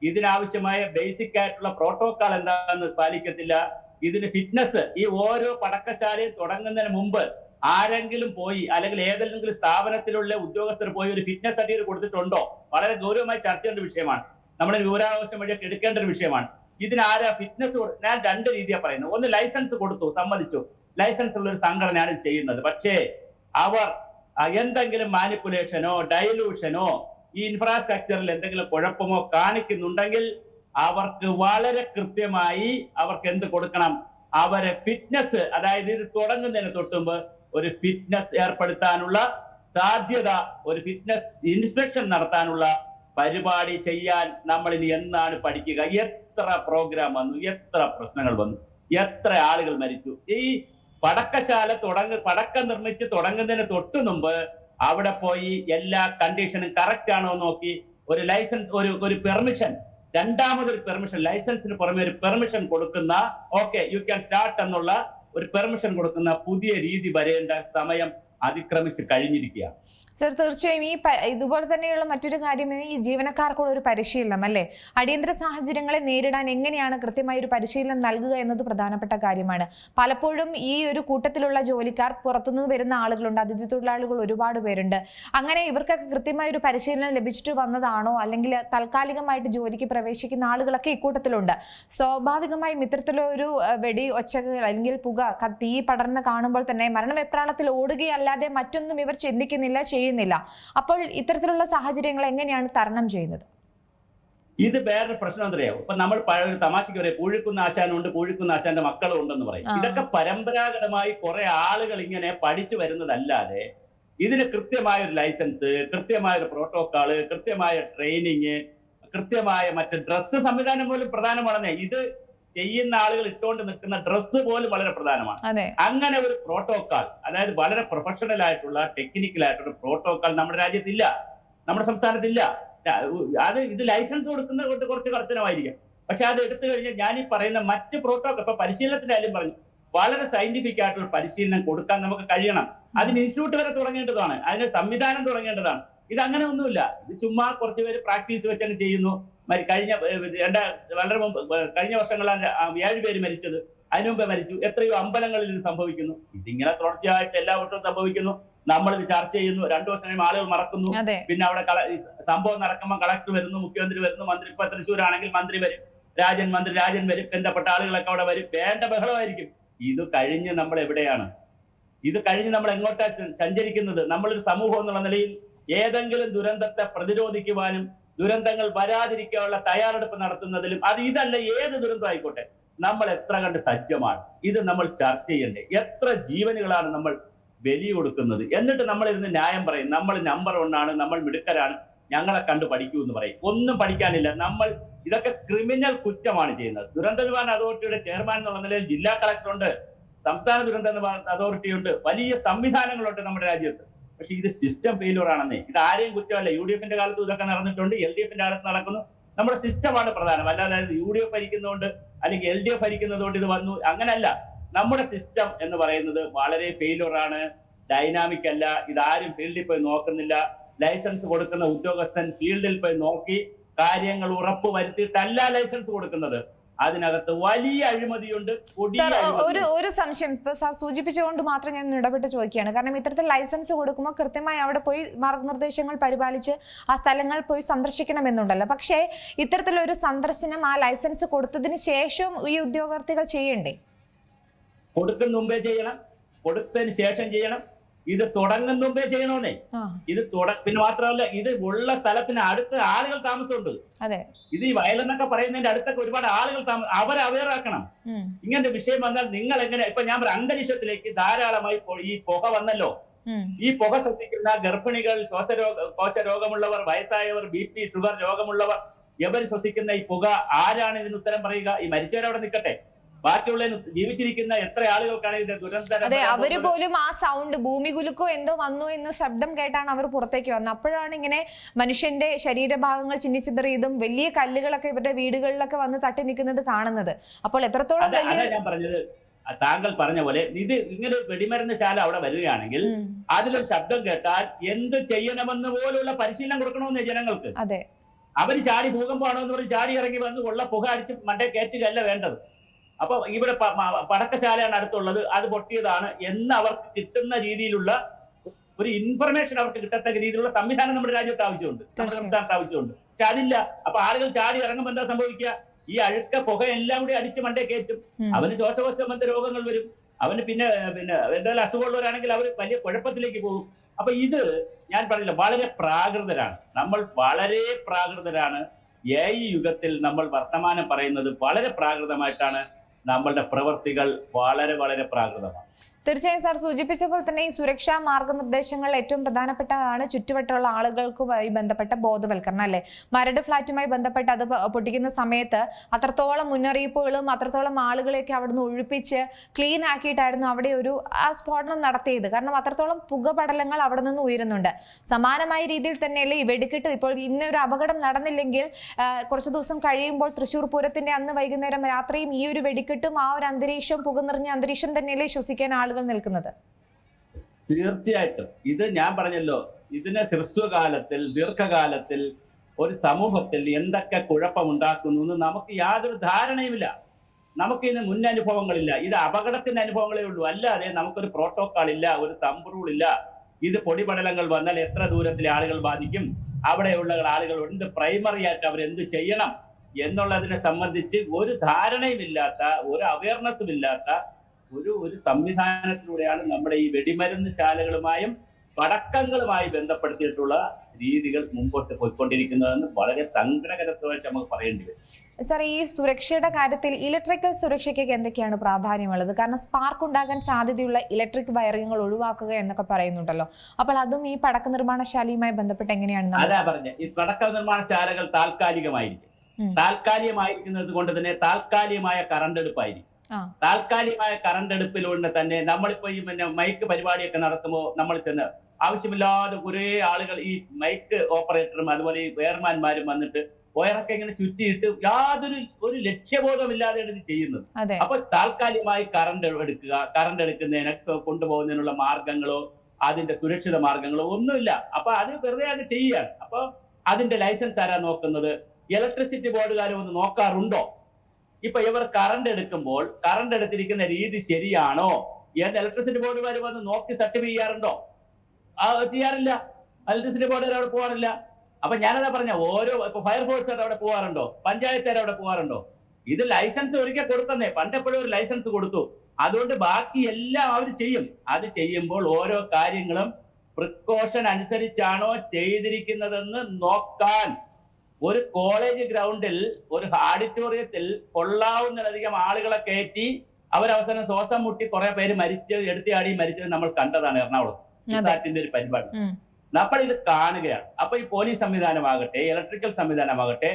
ഇതിനാവശ്യമായ ബേസിക് ആയിട്ടുള്ള പ്രോട്ടോകോൾ എന്താണെന്ന് പാലിക്കത്തില്ല, ഇതിന് ഫിറ്റ്നസ് ഈ ഓരോ പടക്കശാലയും തുടങ്ങുന്നതിന് മുമ്പ് ആരെങ്കിലും പോയി അല്ലെങ്കിൽ ഏതെങ്കിലും സ്ഥാപനത്തിലുള്ള ഉദ്യോഗസ്ഥർ പോയി ഒരു ഫിറ്റ്നസ് സർട്ടിഫിക്കറ്റ് കൊടുത്തിട്ടുണ്ടോ? വളരെ ഗൗരവമായി ചർച്ച ചെയ്യേണ്ട വിഷയമാണ്. നമ്മുടെ വിവരാവകാശം വഴിയൊക്കെ എടുക്കേണ്ട ഒരു വിഷയമാണ്. ഇതിനാരാ ഫിറ്റ്നസ്? ഞാൻ രണ്ട് രീതിയാണ് പറയുന്നത്. ഒന്ന്, ലൈസൻസ് കൊടുത്തു, സമ്മതിച്ചു, ലൈസൻസ് ഉള്ള ഒരു സംഘടനയാണ് ചെയ്യുന്നത്. പക്ഷേ അവർ എന്തെങ്കിലും മാനിപ്പുലേഷനോ ഡൈലൂഷനോ ഈ ഇൻഫ്രാസ്ട്രക്ചറിൽ എന്തെങ്കിലും കുഴപ്പമോ കാണിക്കുന്നുണ്ടെങ്കിൽ അവർക്ക് വളരെ കൃത്യമായി അവർക്ക് എന്ത് കൊടുക്കണം? അവരെ ഫിറ്റ്നസ്, അതായത് ഇത് തുടങ്ങുന്നതിന് തൊട്ടുമ്പ് ഒരു ഫിറ്റ്നസ് ഏർപ്പെടുത്താനുള്ള സാധ്യത, ഒരു ഫിറ്റ്നസ് ഇൻസ്പെക്ഷൻ നടത്താനുള്ള പരിപാടി ചെയ്യാൻ നമ്മൾ ഇനി എന്നാണ് പഠിക്കുക? എത്ര പ്രോഗ്രാം വന്നു, എത്ര പ്രശ്നങ്ങൾ വന്നു, എത്ര ആളുകൾ മരിച്ചു. ഈ പടക്കശാല പടക്കം നിർമ്മിച്ച് തുടങ്ങുന്നതിന് തൊട്ടു മുമ്പ് അവിടെ പോയി എല്ലാ കണ്ടീഷനും കറക്റ്റ് ആണോ നോക്കി ഒരു ലൈസൻസ്, ഒരു പെർമിഷൻ, രണ്ടാമതൊരു പെർമിഷൻ, ലൈസൻസിന് പുറമെ ഒരു പെർമിഷൻ കൊടുക്കുന്ന, ഓക്കെ യു ക്യാൻ സ്റ്റാർട്ട് എന്നുള്ള ഒരു പെർമിഷൻ കൊടുക്കുന്ന പുതിയ രീതി വരേണ്ട സമയം അതിക്രമിച്ച് കഴിഞ്ഞിരിക്കുകയാണ്. സർ, തീർച്ചയായും ഇതുപോലെ തന്നെയുള്ള മറ്റൊരു കാര്യം ഈ ജീവനക്കാർക്കുള്ള ഒരു പരിശീലനം അല്ലേ? അടിയന്തര സാഹചര്യങ്ങളെ നേരിടാൻ എങ്ങനെയാണ് കൃത്യമായ ഒരു പരിശീലനം നൽകുക എന്നത് പ്രധാനപ്പെട്ട കാര്യമാണ്. പലപ്പോഴും ഈ ഒരു കൂട്ടത്തിലുള്ള ജോലിക്കാർ പുറത്തുനിന്ന് വരുന്ന ആളുകളുണ്ട്, അതിഥി തൊഴിലാളികൾ ഒരുപാട് പേരുണ്ട്. അങ്ങനെ ഇവർക്കൊക്കെ കൃത്യമായ ഒരു പരിശീലനം ലഭിച്ചിട്ട് വന്നതാണോ, അല്ലെങ്കിൽ താൽക്കാലികമായിട്ട് ജോലിക്ക് പ്രവേശിക്കുന്ന ആളുകളൊക്കെ ഇക്കൂട്ടത്തിലുണ്ട്. സ്വാഭാവികമായും ഇത്തരത്തിലൊരു വെടി ഒച്ചകൾ അല്ലെങ്കിൽ പുക, തീ പടർന്ന് കാണുമ്പോൾ തന്നെ മരണവെപ്രാളത്തിൽ ഓടുകയല്ലാതെ മറ്റൊന്നും ഇവർ ചിന്തിക്കുന്നില്ല, ചെയ്യുന്നില്ല. അപ്പോൾ ഇത്തരത്തിലുള്ള സാഹചര്യങ്ങൾ എങ്ങനെയാണ് തരണം ചെയ്യുന്നത്? ഇത് വേറൊരു പ്രശ്നം എന്തറിയാവും. ഇപ്പൊ നമ്മൾ പഴയ തമാശയ്ക്ക് പറയും പൂഴിക്കുന്ന ആശാനുണ്ട്, പൂഴിക്കുന്ന ആശാന്റെ മക്കളും ഉണ്ടെന്ന് പറയും. ഇതൊക്കെ പരമ്പരാഗതമായി കുറെ ആളുകൾ ഇങ്ങനെ പഠിച്ചു വരുന്നതല്ലാതെ ഇതിന് കൃത്യമായ ഒരു ലൈസൻസ്, കൃത്യമായ ഒരു പ്രോട്ടോകോള്, കൃത്യമായ ട്രെയിനിങ്, കൃത്യമായ മറ്റ് ഡ്രസ്സ് സംവിധാനം പോലും പ്രധാനമാണെന്നേ. ഇത് ചെയ്യുന്ന ആളുകൾ ഇട്ടുകൊണ്ട് നിൽക്കുന്ന ഡ്രസ്സ് പോലും വളരെ പ്രധാനമാണ്. അങ്ങനെ ഒരു പ്രോട്ടോകോൾ, അതായത് വളരെ പ്രൊഫഷണൽ ആയിട്ടുള്ള ടെക്നിക്കൽ ആയിട്ടുള്ള പ്രോട്ടോകോൾ നമ്മുടെ രാജ്യത്തില്ല, നമ്മുടെ സംസ്ഥാനത്തില്ല. ഇത് ലൈസൻസ് കൊടുക്കുന്നത് കൊണ്ട് കുറച്ച് കർശനമായിരിക്കും. പക്ഷെ അത് എടുത്തു കഴിഞ്ഞാൽ ഞാൻ ഈ പറയുന്ന മറ്റ് പ്രോട്ടോകോൾ, ഇപ്പൊ പരിശീലനത്തിന്റെ കാര്യം പറഞ്ഞു, വളരെ സയന്റിഫിക് ആയിട്ടുള്ള പരിശീലനം കൊടുക്കാൻ നമുക്ക് കഴിയണം. അതിന് ഇൻസ്റ്റിറ്റ്യൂട്ട് വരെ തുടങ്ങേണ്ടതാണ്, അതിന് സംവിധാനം തുടങ്ങേണ്ടതാണ്. ഇത് അങ്ങനെ ഒന്നുമില്ല. ഇത് ചുമ്മാ കുറച്ച് പേര് പ്രാക്ടീസ് വെച്ചങ്ങ് ചെയ്യുന്നു. കഴിഞ്ഞ വർഷങ്ങളാണ് 7 പേര് മരിച്ചത്, അതിനു മുമ്പേ മരിച്ചു. എത്രയോ അമ്പലങ്ങളിൽ ഇത് സംഭവിക്കുന്നു. ഇതിങ്ങനെ തുടർച്ചയായിട്ട് എല്ലാ വർഷവും സംഭവിക്കുന്നു. നമ്മളിത് ചർച്ച ചെയ്യുന്നു, 2 ദിവസം കഴിയുമ്പോൾ ആളുകൾ മറക്കുന്നു. പിന്നെ അവിടെ സംഭവം നടക്കുമ്പോൾ കളക്ടർ വരുന്നു, മുഖ്യമന്ത്രി വരുന്നു, മന്ത്രി, ഇപ്പൊ തൃശ്ശൂരാണെങ്കിൽ മന്ത്രി വരും, രാജൻ വരും, ബന്ധപ്പെട്ട ആളുകളൊക്കെ അവിടെ വരും, വേണ്ട ബഹളമായിരിക്കും. ഇത് കഴിഞ്ഞ് നമ്മൾ എവിടെയാണ്? ഇത് കഴിഞ്ഞ് നമ്മൾ എങ്ങോട്ടാണ് സഞ്ചരിക്കുന്നത്? നമ്മളൊരു സമൂഹം എന്നുള്ള നിലയിൽ ഏതെങ്കിലും ദുരന്തത്തെ പ്രതിരോധിക്കുവാനും ദുരന്തങ്ങൾ വരാതിരിക്കാനുള്ള തയ്യാറെടുപ്പ് നടത്തുന്നതിലും, അത് ഇതല്ല ഏത് ദുരന്തം ആയിക്കോട്ടെ, നമ്മൾ എത്ര കണ്ട് സജ്ജമാണ്? ഇത് നമ്മൾ ചർച്ച ചെയ്യണ്ടേ? എത്ര ജീവനുകളാണ് നമ്മൾ ബലി കൊടുക്കുന്നത്? എന്നിട്ട് നമ്മൾ ഇരുന്ന് ന്യായം പറയും, നമ്മൾ നമ്പർ 1 ആണ്, നമ്മൾ മിടുക്കരാണ്, ഞങ്ങളെ കണ്ടു പഠിക്കൂ എന്ന് പറയും. ഒന്നും പഠിക്കാനില്ല. നമ്മൾ ഇതൊക്കെ ക്രിമിനൽ കുറ്റമാണ് ചെയ്യുന്നത്. ദുരന്ത നിവാരണ അതോറിറ്റിയുടെ ചെയർമാൻ എന്നുള്ള നിലയിൽ ജില്ലാ കളക്ടറുണ്ട്, സംസ്ഥാന ദുരന്ത നിവാരണ അതോറിറ്റി ഉണ്ട്, വലിയ സംവിധാനങ്ങളുണ്ട് നമ്മുടെ രാജ്യത്ത്. പക്ഷെ ഇത് സിസ്റ്റം ഫെയിലിയർ ആണെന്നേ. ഇത് ആരെയും കുറ്റമല്ല. UDF-ന്റെ കാലത്ത് ഇതൊക്കെ നടന്നിട്ടുണ്ട്, LDF-ന്റെ കാലത്ത് നടക്കുന്നു. നമ്മുടെ സിസ്റ്റമാണ് പ്രധാനം. അല്ലാതെ UDF ഭരിക്കുന്നതുകൊണ്ട് അല്ലെങ്കിൽ LDF ഭരിക്കുന്നതുകൊണ്ട് ഇത് വന്നു, അങ്ങനല്ല. നമ്മുടെ സിസ്റ്റം എന്ന് പറയുന്നത് വളരെ ഫെയിലിയർ ആണ്, ഡൈനാമിക് അല്ല. ഇതാരും ഫീൽഡിൽ പോയി നോക്കുന്നില്ല. ലൈസൻസ് കൊടുക്കുന്ന ഉദ്യോഗസ്ഥൻ ഫീൽഡിൽ പോയി നോക്കി കാര്യങ്ങൾ ഉറപ്പ് വരുത്തിയിട്ടല്ല ലൈസൻസ് കൊടുക്കുന്നത്. അതിനകത്ത് വലിയ അഴിമതിയുണ്ട്. ഒരു സംശയം ഇപ്പൊ സാർ സൂചിപ്പിച്ചുകൊണ്ട് മാത്രം ഞാൻ ഇടപെട്ട് ചോദിക്കുകയാണ്. കാരണം ഇത്തരത്തിൽ ലൈസൻസ് കൊടുക്കുമ്പോൾ കൃത്യമായി അവിടെ പോയി മാർഗനിർദ്ദേശങ്ങൾ പരിപാലിച്ച് ആ സ്ഥലങ്ങൾ പോയി സന്ദർശിക്കണമെന്നുണ്ടല്ലോ. പക്ഷേ ഇത്തരത്തിലൊരു സന്ദർശനം ആ ലൈസൻസ് കൊടുത്തതിന് ശേഷം ഈ ഉദ്യോഗാർത്ഥികൾ ചെയ്യണ്ടേ? കൊടുക്കുന്ന മുമ്പേ ചെയ്യണം, കൊടുത്തതിന് ശേഷം ചെയ്യണം. ഇത് തുടങ്ങുന്ന മുമ്പേ ചെയ്യണമെന്നേ. ഇത് പിന്നെ മാത്രമല്ല, ഇത് ഉള്ള സ്ഥലത്തിന് അടുത്ത് ആളുകൾ താമസമുണ്ട്. ഇത് ഈ വയലെന്നൊക്കെ പറയുന്നതിന്റെ അടുത്തൊക്കെ ഒരുപാട് ആളുകൾ അവരെ അവെയറാക്കണം. ഇങ്ങനത്തെ വിഷയം വന്നാൽ നിങ്ങൾ എങ്ങനെ, ഇപ്പൊ ഞാൻ അന്തരീക്ഷത്തിലേക്ക് ധാരാളമായി ഈ പുക വന്നല്ലോ. ഈ പുക ശ്വസിക്കുന്ന ഗർഭിണികൾ, കോശ രോഗമുള്ളവർ, വയസ്സായവർ, BP, ഷുഗർ രോഗമുള്ളവർ, ഇവർ ശ്വസിക്കുന്ന ഈ പുക ആരാണ് ഇതിന് ഉത്തരം പറയുക? ഈ മരിച്ചവരവിടെ നിൽക്കട്ടെ, ബാക്കിയുള്ള ജീവിച്ചിരിക്കുന്ന എത്ര ആളുകൾക്കാണ് ഇതിന്റെ ദുരന്തം? അതെ, അവര് പോലും ആ സൗണ്ട്, ഭൂമി കുലുക്കോ എന്തോ വന്നു എന്ന് ശബ്ദം കേട്ടാണ് അവർ പുറത്തേക്ക് വന്നത്. അപ്പോഴാണ് ഇങ്ങനെ മനുഷ്യന്റെ ശരീരഭാഗങ്ങൾ ചിന്നിച്ചിതറിയതും വലിയ കല്ലുകളൊക്കെ ഇവരുടെ വീടുകളിലൊക്കെ വന്ന് തട്ടി നിൽക്കുന്നത് കാണുന്നത്. അപ്പോൾ എത്രത്തോളം വലിയ, ഞാൻ പറഞ്ഞത് താങ്കൾ പറഞ്ഞ പോലെ ഇത് ഇങ്ങനെ വെടിമരുന്ന് ശാല അവിടെ വരികയാണെങ്കിൽ അതിലൊരു ശബ്ദം കേട്ടാൽ എന്ത് ചെയ്യണമെന്ന് പോലുള്ള പരിശീലനം കൊടുക്കണമെന്ന് ജനങ്ങൾക്ക്. അതെ, അവര് ചാടി ഭൂകമ്പമാണോ എന്ന് പറഞ്ഞ് ചാടി ഇറങ്ങി വന്ന് ഉള്ള പുക അടിച്ച് മണ്ടേ കയറ്റുകയല്ല വേണ്ടത്. അപ്പൊ ഇവിടെ പടക്കശാലയാണ് അടുത്തുള്ളത്, അത് പൊട്ടിയതാണ് എന്ന് അവർക്ക് കിട്ടുന്ന രീതിയിലുള്ള ഒരു ഇൻഫർമേഷൻ അവർക്ക് കിട്ടത്തക്ക രീതിയിലുള്ള സംവിധാനം നമ്മുടെ രാജ്യത്ത് ആവശ്യമുണ്ട്, നമ്മുടെ സംസ്ഥാനത്ത് ആവശ്യമുണ്ട്. പക്ഷെ അതില്ല. അപ്പൊ ആളുകൾ ചാടി ഇറങ്ങുമ്പോൾ എന്താ സംഭവിക്കുക? ഈ അഴുക്ക പുക എല്ലാം കൂടി അടിച്ച് മണ്ടേ കയറ്റും. അവന് ശ്വാസകോശ സംബന്ധ രോഗങ്ങൾ വരും. അവന് പിന്നെ എന്തെങ്കിലും അസുഖമുള്ളവരാണെങ്കിൽ അവർ വലിയ കുഴപ്പത്തിലേക്ക് പോകും. അപ്പൊ ഇത് ഞാൻ പറഞ്ഞില്ല, വളരെ പ്രാകൃതരാണ് നമ്മൾ, വളരെ പ്രാകൃതരാണ്. ഈ യുഗത്തിൽ നമ്മൾ വർത്തമാനം പറയുന്നത് വളരെ പ്രാകൃതമായിട്ടാണ്. നമ്മളുടെ പ്രവൃത്തികൾ വളരെ വളരെ പ്രാകൃതമാണ്. തീർച്ചയായും സാർ സൂചിപ്പിച്ചപ്പോൾ തന്നെ ഈ സുരക്ഷാ മാർഗനിർദ്ദേശങ്ങൾ ഏറ്റവും പ്രധാനപ്പെട്ടതാണ് ചുറ്റുവട്ടമുള്ള ആളുകൾക്കുമായി ബന്ധപ്പെട്ട ബോധവൽക്കരണം, അല്ലെ? മരട് ഫ്ളാറ്റുമായി ബന്ധപ്പെട്ട് അത് പൊട്ടിക്കുന്ന സമയത്ത് അത്രത്തോളം മുന്നറിയിപ്പുകളും അത്രത്തോളം ആളുകളെയൊക്കെ അവിടുന്ന് ഒഴിപ്പിച്ച് ക്ലീൻ ആക്കിയിട്ടായിരുന്നു അവിടെ ഒരു സ്ഫോടനം നടത്തിയത്. കാരണം അത്രത്തോളം പുകപടലങ്ങൾ അവിടെ നിന്ന് ഉയരുന്നുണ്ട്. സമാനമായ രീതിയിൽ തന്നെയല്ലേ ഈ വെടിക്കെട്ട്? ഇപ്പോൾ ഇന്നൊരു അപകടം നടന്നില്ലെങ്കിൽ കുറച്ചു ദിവസം കഴിയുമ്പോൾ തൃശ്ശൂർ പൂരത്തിന്റെ അന്ന് വൈകുന്നേരം രാത്രിയും ഈ ഒരു വെടിക്കെട്ടും ആ ഒരു അന്തരീക്ഷവും, പുക നിറഞ്ഞ അന്തരീക്ഷം തന്നെയല്ലേ ശ്വസിക്കാൻ ആളുകൾ നിൽക്കുന്നത്? തീർച്ചയായിട്ടും. ഇത് ഞാൻ പറഞ്ഞല്ലോ, ഇതിന് ഹ്രസ്വകാലത്തിൽ ദീർഘകാലത്തിൽ ഒരു സമൂഹത്തിൽ എന്തൊക്കെ കുഴപ്പമുണ്ടാക്കുന്നു എന്ന് നമുക്ക് യാതൊരു ധാരണയുമില്ല. നമുക്ക് ഇതിന് മുൻ അനുഭവങ്ങളില്ല. ഇത് അപകടത്തിന്റെ അനുഭവങ്ങളേ ഉള്ളൂ. അല്ലാതെ നമുക്കൊരു പ്രോട്ടോകോൾ ഇല്ല, ഒരു തമ്പ് റൂൾ ഇല്ല. ഇത് പൊടിപടലങ്ങൾ വന്നാൽ എത്ര ദൂരത്തിലെ ആളുകൾ ബാധിക്കും, അവിടെയുള്ള ആളുകൾ എന്ത് പ്രൈമറി ആയിട്ട് അവരെന്ത് ചെയ്യണം എന്നുള്ളതിനെ സംബന്ധിച്ച് ഒരു ധാരണയുമില്ലാത്ത, ഒരു അവയർനെസ്സും ഇല്ലാത്ത ഒരു സംവിധാനത്തിലൂടെയാണ് നമ്മുടെ ഈ വെടിമരുന്ന് ശാലകളുമായും പടക്കങ്ങളുമായി ബന്ധപ്പെടുത്തിയിട്ടുള്ള രീതികൾ മുമ്പോട്ട് പോയിക്കൊണ്ടിരിക്കുന്നതെന്ന് വളരെ സങ്കടകരമായിട്ട് നമുക്ക് പറയേണ്ടി വരും. സാർ, ഈ സുരക്ഷയുടെ കാര്യത്തിൽ ഇലക്ട്രിക്കൽ സുരക്ഷയ്ക്ക് എന്തൊക്കെയാണ് പ്രാധാന്യമുള്ളത്? കാരണം സ്പാർക്ക് ഉണ്ടാകാൻ സാധ്യതയുള്ള ഇലക്ട്രിക് വയറിങ്ങുകൾ ഒഴിവാക്കുക എന്നൊക്കെ പറയുന്നുണ്ടല്ലോ. അപ്പോൾ അതും ഈ പടക്ക നിർമ്മാണശാലയുമായി ബന്ധപ്പെട്ട് എങ്ങനെയാണ്? അതാ പറഞ്ഞ, ഈ പടക്ക നിർമ്മാണശാലകൾ താൽക്കാലികമായിരിക്കും. താൽക്കാലികമായിരിക്കുന്നത് കൊണ്ട് തന്നെ താൽക്കാലികമായ കറണ്ട് എടുപ്പായിരിക്കും. താൽക്കാലികമായ കറണ്ട് എടുപ്പിലൂടെ തന്നെ നമ്മളിപ്പോ ഈ മൈക്ക് പരിപാടിയൊക്കെ നടത്തുമ്പോൾ നമ്മൾ ചെന്ന് ആവശ്യമില്ലാതെ കുറെ ആളുകൾ, ഈ മൈക്ക് ഓപ്പറേറ്ററും അതുപോലെ ഈ വയർമാന്മാരും വന്നിട്ട് വയറൊക്കെ ഇങ്ങനെ ചുറ്റിയിട്ട് യാതൊരു ലക്ഷ്യബോധമില്ലാതെയാണ് ഇത് ചെയ്യുന്നത്. അപ്പൊ താൽക്കാലികമായി കറണ്ട് എടുക്കുക, കറണ്ട് എടുക്കുന്നതിനെ കൊണ്ടുപോകുന്നതിനുള്ള മാർഗങ്ങളോ അതിന്റെ സുരക്ഷിത മാർഗങ്ങളോ ഒന്നുമില്ല. അപ്പൊ അത് വെറുതെ അത് ചെയ്യുകയാണ്. അപ്പൊ അതിന്റെ ലൈസൻസ് ആരാ നോക്കുന്നത്? ഇലക്ട്രിസിറ്റി ബോർഡുകാർ ഒന്ന് നോക്കാറുണ്ടോ? ഇപ്പൊ ഇവർ കറണ്ട് എടുക്കുമ്പോൾ കറണ്ട് എടുത്തിരിക്കുന്ന രീതി ശരിയാണോ എന്ന് ഇലക്ട്രിസിറ്റി ബോർഡുകാർ വന്ന് നോക്കി സർട്ടിഫൈ ചെയ്യാറുണ്ടോ? ചെയ്യാറില്ല. ഇലക്ട്രിസിറ്റി ബോർഡുകാർ അവിടെ പോകാറില്ല. അപ്പൊ ഞാനതാ പറഞ്ഞ, ഓരോ ഇപ്പൊ ഫയർഫോഴ്സ് അവിടെ പോകാറുണ്ടോ? പഞ്ചായത്തുകാർ അവിടെ പോകാറുണ്ടോ? ഇത് ലൈസൻസ് ഒരിക്കൽ കൊടുത്തന്നേ, പണ്ടെപ്പോഴും ഒരു ലൈസൻസ് കൊടുത്തു. അതുകൊണ്ട് ബാക്കി എല്ലാം അവർ ചെയ്യും. അത് ചെയ്യുമ്പോൾ ഓരോ കാര്യങ്ങളും പ്രിക്കോഷൻ അനുസരിച്ചാണോ ചെയ്തിരിക്കുന്നതെന്ന് നോക്കാൻ ഒരു കോളേജ് ഗ്രൗണ്ടിൽ, ഒരു ഓഡിറ്റോറിയത്തിൽ കൊള്ളാവുന്നതിലധികം ആളുകളെ കയറ്റി അവരവസാനം ശ്വാസം മുട്ടി കുറെ പേര് എടുത്തിയാടി മരിച്ചത് നമ്മൾ കണ്ടതാണ് എറണാകുളത്തിന്റെ ഒരു പരിപാടി. നമ്മൾ ഇത് കാണുകയാണ്. അപ്പൊ ഈ പോലീസ് സംവിധാനമാകട്ടെ, ഇലക്ട്രിക്കൽ സംവിധാനമാകട്ടെ,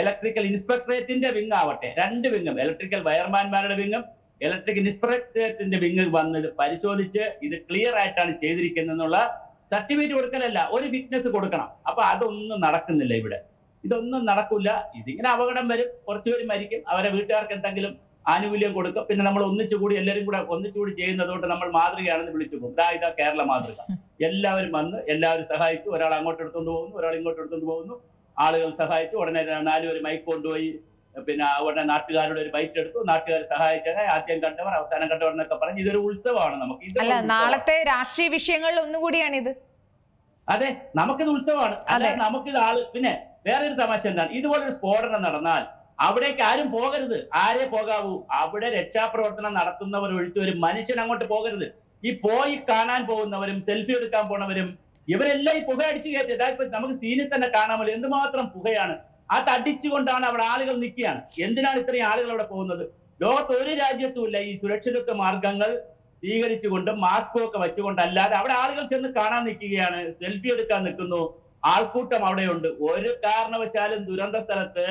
ഇലക്ട്രിക്കൽ ഇൻസ്പെക്ടറേറ്റിന്റെ വിങ് ആവട്ടെ, രണ്ട് വിങ്ങും, ഇലക്ട്രിക്കൽ വയർമാൻമാരുടെ വിങ്ങും ഇലക്ട്രിക്കൽ ഇൻസ്പെക്ടറേറ്റിന്റെ വിങ് വന്ന് പരിശോധിച്ച് ഇത് ക്ലിയർ ആയിട്ടാണ് ചെയ്തിരിക്കുന്നതെന്നുള്ള സർട്ടിഫിക്കറ്റ് കൊടുക്കലല്ല, ഒരു വിറ്റ്നസ് കൊടുക്കണം. അപ്പൊ അതൊന്നും നടക്കുന്നില്ല ഇവിടെ. ഇതൊന്നും നടക്കില്ല. ഇതിങ്ങനെ അപകടം വരും, കുറച്ചുപേര് മരിക്കും, അവരെ വീട്ടുകാർക്ക് എന്തെങ്കിലും ആനുകൂല്യം കൊടുക്കും. പിന്നെ നമ്മൾ ഒന്നിച്ചുകൂടി എല്ലാവരും കൂടെ ഒന്നിച്ചുകൂടി ചെയ്യുന്നതുകൊണ്ട് നമ്മൾ മാതൃകയാണെന്ന് വിളിച്ചു പോകും. ഇതാ കേരള മാതൃക. എല്ലാവരും വന്ന് എല്ലാവരും സഹായിച്ചു. ഒരാൾ അങ്ങോട്ട് എടുത്തുകൊണ്ട് പോകുന്നു, ഒരാൾ ഇങ്ങോട്ട് എടുത്തുകൊണ്ട് പോകുന്നു. ആളുകൾ സഹായിച്ചു. ഉടനെ 4 പേര് മൈക്ക് കൊണ്ടുപോയി, പിന്നെ ഉടനെ നാട്ടുകാരുടെ ഒരു ബൈറ്റ് എടുത്തു. നാട്ടുകാർ സഹായിച്ചത് ആദ്യം കണ്ടവർ അവസാനം കണ്ടവർ എന്നൊക്കെ പറഞ്ഞ് ഇതൊരു ഉത്സവമാണ്. നമുക്ക് ഇത് നാളത്തെ രാഷ്ട്രീയ വിഷയങ്ങളിൽ ഒന്നുകൂടിയാണിത്. അതെ, നമുക്കിത് ഉത്സവമാണ്. അതെ, നമുക്കിത് പിന്നെ വേറൊരു തമാശ എന്താണ്, ഇതുപോലൊരു സ്ഫോടനം നടന്നാൽ അവിടേക്ക് ആരും പോകരുത്. ആരേ പോകാവൂ? അവിടെ രക്ഷാപ്രവർത്തനം നടത്തുന്നവർ ഒഴിച്ച് ഒരു മനുഷ്യൻ അങ്ങോട്ട് പോകരുത്. ഈ പോയി കാണാൻ പോകുന്നവരും സെൽഫി എടുക്കാൻ പോണവരും ഇവരെല്ലാം ഈ പുക അടിച്ചു കയറ്റി. ഇപ്പൊ നമുക്ക് സീനിൽ തന്നെ കാണാമല്ലോ എന്തുമാത്രം പുകയാണ്. അത് അടിച്ചുകൊണ്ടാണ് അവിടെ ആളുകൾ നിൽക്കുകയാണ്. എന്തിനാണ് ഇത്രയും ആളുകൾ അവിടെ പോകുന്നത്? ലോകത്ത് ഒരു രാജ്യത്തുമില്ല ഈ സുരക്ഷിതത്വ മാർഗങ്ങൾ സ്വീകരിച്ചുകൊണ്ടും മാസ്കും ഒക്കെ വെച്ചുകൊണ്ടല്ലാതെ അവിടെ ആളുകൾ ചെന്ന് കാണാൻ നിൽക്കുകയാണ്, സെൽഫി എടുക്കാൻ നിൽക്കുന്നു. ആൾക്കൂട്ടം അവിടെയുണ്ട്. ഒരു കാരണവശാലും ദുരന്ത സ്ഥലത്ത്